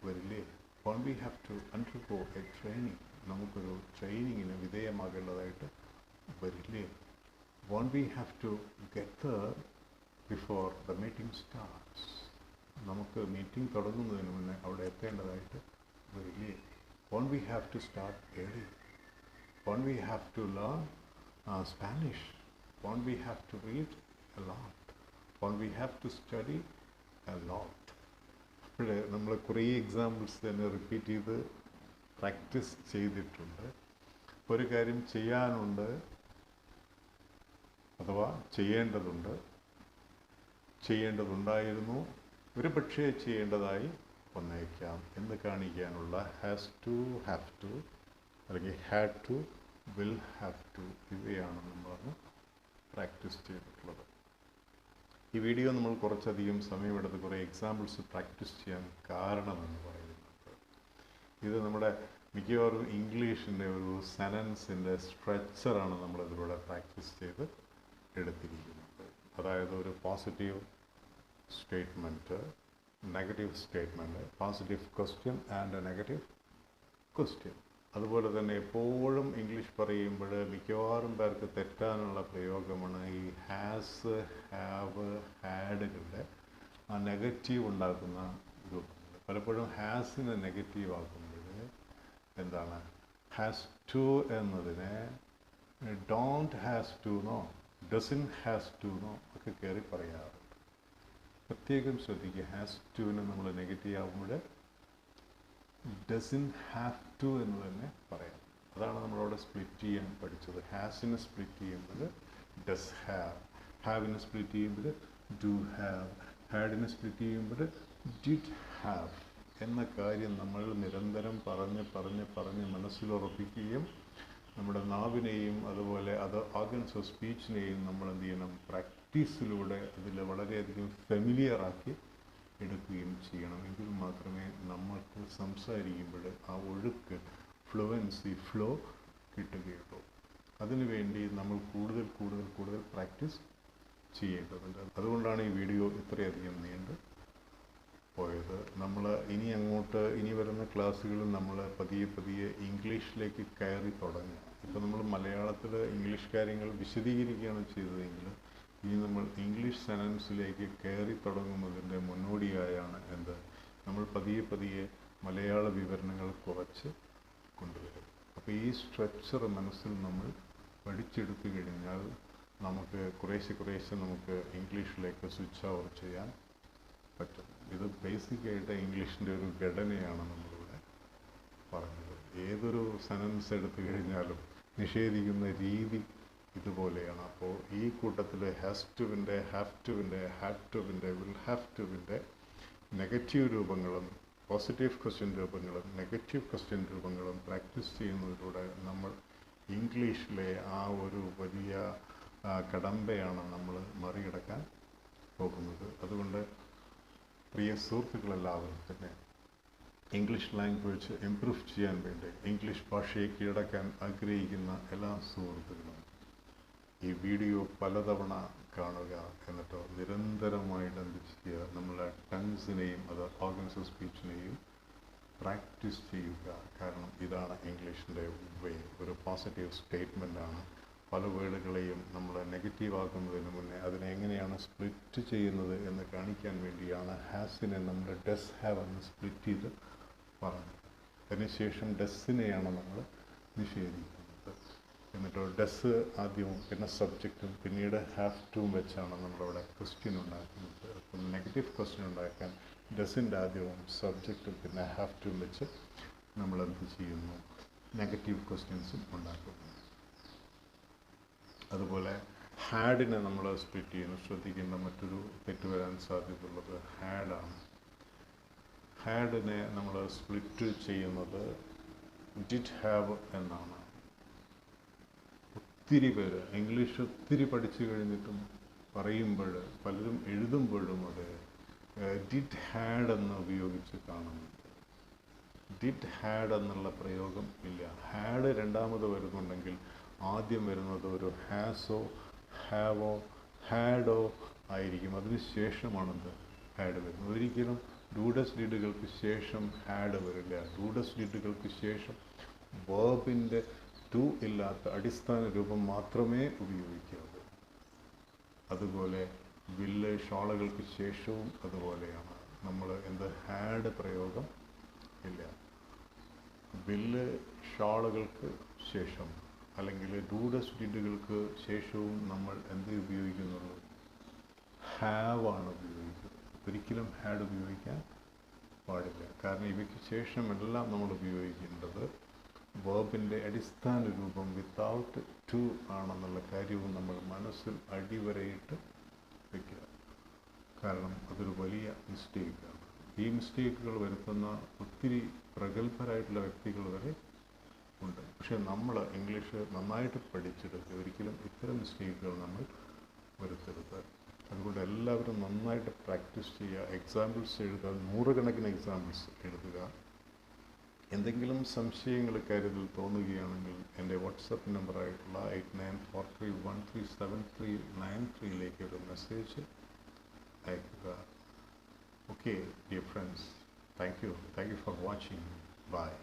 വരില്ലേ? Won't we have to undergo a training? നമുക്കൊരു ട്രെയിനിങ്ങിന് വിധേയമാകേണ്ടതായിട്ട് വരില്ലേ? Won't we have to get there before the meeting starts? നമുക്ക് മീറ്റിംഗ് തുടങ്ങുന്നതിന് മുന്നേ അവിടെ എത്തേണ്ടതായിട്ട് വരില്ലേ? Won't we have to start early? Won't we have to learn Spanish? Won't we have to read a lot? Won't we have to study a lot? അപ്പോഴേ നമ്മൾ കുറേ examples തന്നെ repeat ചെയ്ത് പ്രാക്ടീസ് ചെയ്തിട്ടുണ്ട്. ഒരു കാര്യം ചെയ്യാനുണ്ട് അഥവാ ചെയ്യേണ്ടതുണ്ടായിരുന്നു, ഒരു പക്ഷേ ചെയ്യേണ്ടതായി വന്നേക്കാം എന്ന് കാണിക്കാനുള്ള ഹാസ് ടു, ഹാവ് ടു അല്ലെങ്കിൽ had to, will have to ഇവയാണ് നമ്മളന്ന് പ്രാക്ടീസ് ചെയ്തിട്ടുള്ളത്. ഈ വീഡിയോ നമ്മൾ കുറച്ചധികം സമയമെടുത്ത് കുറേ എക്സാമ്പിൾസ് പ്രാക്ടീസ് ചെയ്യാൻ കാരണമെന്ന് പറയുന്നത്, ഇത് നമ്മുടെ മിക്കവാറും ഇംഗ്ലീഷിൻ്റെ ഒരു സെനൻസിൻ്റെ സ്ട്രക്ചറാണ് നമ്മളിതിലൂടെ പ്രാക്ടീസ് ചെയ്ത് എടുത്തിരിക്കുന്നത്. അതായത് ഒരു positive statement, negative statement, positive question and A negative question. അതുപോലെ തന്നെ എപ്പോഴും ഇംഗ്ലീഷ് പറയുമ്പോൾ മിക്കവാറും പേർക്ക് തെറ്റാനുള്ള പ്രയോഗമാണ് ഈ ഹാസ്, ഹാവ്, ഹാഡുകളുടെ ആ നെഗറ്റീവ് ഉണ്ടാക്കുന്ന രൂപങ്ങൾ. പലപ്പോഴും ഹാസിനെ നെഗറ്റീവ് ആക്കുമ്പോൾ എന്താണ്, ഹാസ് ടു എന്നതിനെ don't has to no, doesn't has to no ഒക്കെ കയറി പറയാറുണ്ട്. പ്രത്യേകം ശ്രദ്ധിക്കുക, ഹാസ് ടുവിനെ നമ്മൾ നെഗറ്റീവ് ആകുമ്പോൾ ഡസിൻ ഹാവ് ടു എന്ന് തന്നെ പറയാം. അതാണ് നമ്മളവിടെ സ്പ്ലിറ്റ് ചെയ്യാൻ പഠിച്ചത്. ഹാസിനെ സ്പ്ലിറ്റ് ചെയ്യുന്നത് ഡസ് ഹാവ്, ഹാവിനെ സ്പ്ലിറ്റ് ചെയ്യുമ്പോൾ ഡു ഹാവ്, ഹാഡിനെ സ്പ്ലിറ്റ് ചെയ്യുമ്പോൾ ഡിഡ് ഹാവ് എന്ന കാര്യം നമ്മൾ നിരന്തരം പറഞ്ഞ് മനസ്സിലുറപ്പിക്കുകയും നമ്മുടെ നാവിനെയും അതുപോലെ അത് ഓർഗൻസ് ഓഫ് സ്പീച്ചിനെയും നമ്മൾ എന്ത് ചെയ്യണം, പ്രാക്ടീസിലൂടെ അതിൽ വളരെയധികം ഫെമിലിയറാക്കി എടുക്കുകയും ചെയ്യണം. എങ്കിൽ മാത്രമേ നമ്മൾക്ക് സംസാരിക്കുമ്പോൾ ആ ഒഴുക്ക്, ഫ്ലുവൻസി, ഫ്ലോ കിട്ടുകയുള്ളൂ. അതിനുവേണ്ടി നമ്മൾ കൂടുതൽ പ്രാക്ടീസ് ചെയ്യേണ്ടതുണ്ട്. അതുകൊണ്ടാണ് ഈ വീഡിയോ ഇത്രയധികം നീണ്ടു പോയത്. നമ്മൾ ഇനി വരുന്ന ക്ലാസ്സുകളിൽ നമ്മൾ പതിയെ ഇംഗ്ലീഷിലേക്ക് കയറി തുടങ്ങുക. ഇപ്പോൾ നമ്മൾ മലയാളത്തിൽ ഇംഗ്ലീഷ് കാര്യങ്ങൾ വിശദീകരിക്കുകയാണ് ചെയ്തതെങ്കിൽ ഇനി നമ്മൾ ഇംഗ്ലീഷ് സെനൻസിലേക്ക് കയറി തുടങ്ങുന്നതിൻ്റെ മുന്നോടിയായാണ് നമ്മൾ പതിയെ മലയാള വിവരണങ്ങൾ കുറച്ച് കൊണ്ടുവരും. അപ്പോൾ ഈ സ്ട്രക്ചർ മനസ്സിൽ നമ്മൾ പഠിച്ചെടുത്തു കഴിഞ്ഞാൽ നമുക്ക് കുറേശ്ശെ നമുക്ക് ഇംഗ്ലീഷിലേക്ക് സ്വിച്ച് ഓവർ ചെയ്യാൻ പറ്റും. ഇത് ബേസിക്കായിട്ട് ഇംഗ്ലീഷിൻ്റെ ഒരു ഘടനയാണ് നമ്മളിവിടെ പറഞ്ഞത്. ഏതൊരു സെനൻസ് എടുത്തു കഴിഞ്ഞാലും നിഷേധിക്കുന്ന രീതി ഇതുപോലെയാണ്. അപ്പോൾ ഈ കൂട്ടത്തിൽ ഹാസ് ടുവിൻ്റെ, ഹാവ് ടുവിൻ്റെ, ഹാഡ് ടുവിൻ്റെ, വിൽ ഹാവ് ടുവിൻ്റെ നെഗറ്റീവ് രൂപങ്ങളും പോസിറ്റീവ് ക്വസ്റ്റ്യൻ രൂപങ്ങളും നെഗറ്റീവ് ക്വസ്റ്റ്യൻ രൂപങ്ങളും പ്രാക്ടീസ് ചെയ്യുന്നതിലൂടെ നമ്മൾ ഇംഗ്ലീഷിലെ ആ ഒരു വലിയ കടമ്പയാണ് നമ്മൾ മറികടക്കാൻ പോകുന്നത്. അതുകൊണ്ട് പ്രിയ സുഹൃത്തുക്കളെല്ലാവരും തന്നെ ഇംഗ്ലീഷ് ലാംഗ്വേജ് ഇംപ്രൂവ് ചെയ്യാൻ വേണ്ടി, ഇംഗ്ലീഷ് ഭാഷയെ കീഴടക്കാൻ ആഗ്രഹിക്കുന്ന എല്ലാ സുഹൃത്തുക്കളും ഈ വീഡിയോ പലതവണ കാണുക, എന്നിട്ട് നിരന്തരമായിട്ട് എന്ത് ചെയ്യുക, നമ്മളെ ടങ്സിനെയും അത് ഓർഗൻസ് ഓഫ് സ്പീച്ചിനെയും പ്രാക്ടീസ് ചെയ്യുക. കാരണം ഇതാണ് ഇംഗ്ലീഷിൻ്റെ വേ. ഒരു പോസിറ്റീവ് സ്റ്റേറ്റ്മെൻറ്റാണ്. പല വേർഡുകളെയും നമ്മൾ നെഗറ്റീവ് ആക്കുന്നതിന് മുന്നേ അതിനെ എങ്ങനെയാണ് സ്പ്ലിറ്റ് ചെയ്യുന്നത് എന്ന് കാണിക്കാൻ വേണ്ടിയാണ് ഹാസിനെ നമ്മൾ ഡസ് ഹാവ് എന്ന് സ്പ്ലിറ്റ് ചെയ്ത് പറഞ്ഞത്. അതിനുശേഷം ഡസ്സിനെയാണ് നമ്മൾ നിഷേധിക്കുന്നത്. എന്നിട്ട് ഡസ് ആദ്യവും പിന്നെ സബ്ജക്റ്റും പിന്നീട് ഹാവ് ടുവും വെച്ചാണ് നമ്മളവിടെ ക്വസ്റ്റ്യൻ ഉണ്ടാക്കുന്നത്. അപ്പം നെഗറ്റീവ് ക്വസ്റ്റ്യൻ ഉണ്ടാക്കാൻ ഡസിൻ്റെ ആദ്യവും സബ്ജക്റ്റും പിന്നെ ഹാവ് ടുവും വെച്ച് നമ്മളെന്ത് ചെയ്യുന്നു, നെഗറ്റീവ് ക്വസ്റ്റ്യൻസും ഉണ്ടാക്കുന്നു. അതുപോലെ ഹാഡിനെ നമ്മൾ സ്പ്ലിറ്റ് ചെയ്യുന്നു. ശ്രദ്ധിക്കേണ്ട മറ്റൊരു തെറ്റ് വരാൻ സാധ്യതയുള്ളത് ഹാഡാണ്. ഹാഡിനെ നമ്മൾ സ്പ്ലിറ്റ് ചെയ്യുന്നത് ഡിഡ് ഹാവ് എന്നാണ്. ഒത്തിരി പേര് ഇംഗ്ലീഷ് ഒത്തിരി പഠിച്ചു കഴിഞ്ഞിട്ടും പറയുമ്പോൾ പലരും എഴുതുമ്പോഴും അത് ഡിഡ് ഹാഡ് എന്ന് ഉപയോഗിച്ച് കാണുന്നുണ്ട്. ഡിഡ് ഹാഡ് എന്നുള്ള പ്രയോഗം ഇല്ല. ഹാഡ് രണ്ടാമത് വരുന്നുണ്ടെങ്കിൽ ആദ്യം വരുന്നത് ഒരു ഹാസോ, ഹാവോ, ഹാഡോ, ആയിരിക്കും. അതിന് ശേഷമാണെന്ത് ഹാഡ് വരുന്നത്. ഒരിക്കലും ഡൂഡസ് ഡീഡുകൾക്ക് ശേഷം ഹാഡ് വരില്ല. ഡൂഡസ് ഡീഡുകൾക്ക് ശേഷം വേർബിൻ്റെ ടു ഇല്ലാത്ത അടിസ്ഥാന രൂപം മാത്രമേ ഉപയോഗിക്കാവൂ. അതുപോലെ വില്ല് ഷാളുകൾക്ക് ശേഷവും അതുപോലെയാണ്. നമ്മൾ ഹാഡ് പ്രയോഗം ഇല്ല. വില്ല് ഷാളുകൾക്ക് ശേഷം അല്ലെങ്കിൽ ഡൂഡസ് ഡീഡുകൾക്ക് ശേഷവും നമ്മൾ ഉപയോഗിക്കുന്നുള്ളൂ? ഹാവ് ആണ് ഉപയോഗിക്കുന്നത്. ഒരിക്കലും ഹാഡ് ഉപയോഗിക്കാൻ പാടില്ല. കാരണം ഇവയ്ക്ക് ശേഷമെല്ലാം നമ്മൾ ഉപയോഗിക്കേണ്ടത് വേർബിൻ്റെ അടിസ്ഥാന രൂപം വിത്തൗട്ട് ടു ആണെന്നുള്ള കാര്യവും നമ്മൾ മനസ്സിൽ അടിവരയിട്ട് വയ്ക്കുക. കാരണം അതൊരു വലിയ മിസ്റ്റേക്കാണ്. ഈ മിസ്റ്റേക്കുകൾ വരുത്തുന്ന ഒത്തിരി പ്രഗത്ഭരായിട്ടുള്ള വ്യക്തികൾ വരെ ഉണ്ട്. പക്ഷേ നമ്മൾ ഇംഗ്ലീഷ് നന്നായിട്ട് പഠിച്ചെടുത്ത് ഒരിക്കലും ഇത്തരം മിസ്റ്റേക്കുകൾ നമ്മൾ വരുത്തരുത്. അതുകൊണ്ട് എല്ലാവരും നന്നായിട്ട് പ്രാക്ടീസ് ചെയ്യുക. എക്സാമ്പിൾസ് എഴുതുക. നൂറുകണക്കിന് എക്സാമ്പിൾസ് എഴുതുക. എന്തെങ്കിലും സംശയങ്ങൾ കാര്യത്തിൽ തോന്നുകയാണെങ്കിൽ എൻ്റെ വാട്സപ്പ് നമ്പറായിട്ടുള്ള 8943137393 ഒരു മെസ്സേജ് അയക്കുക. Okay, dear friends, thank you for watching. Bye.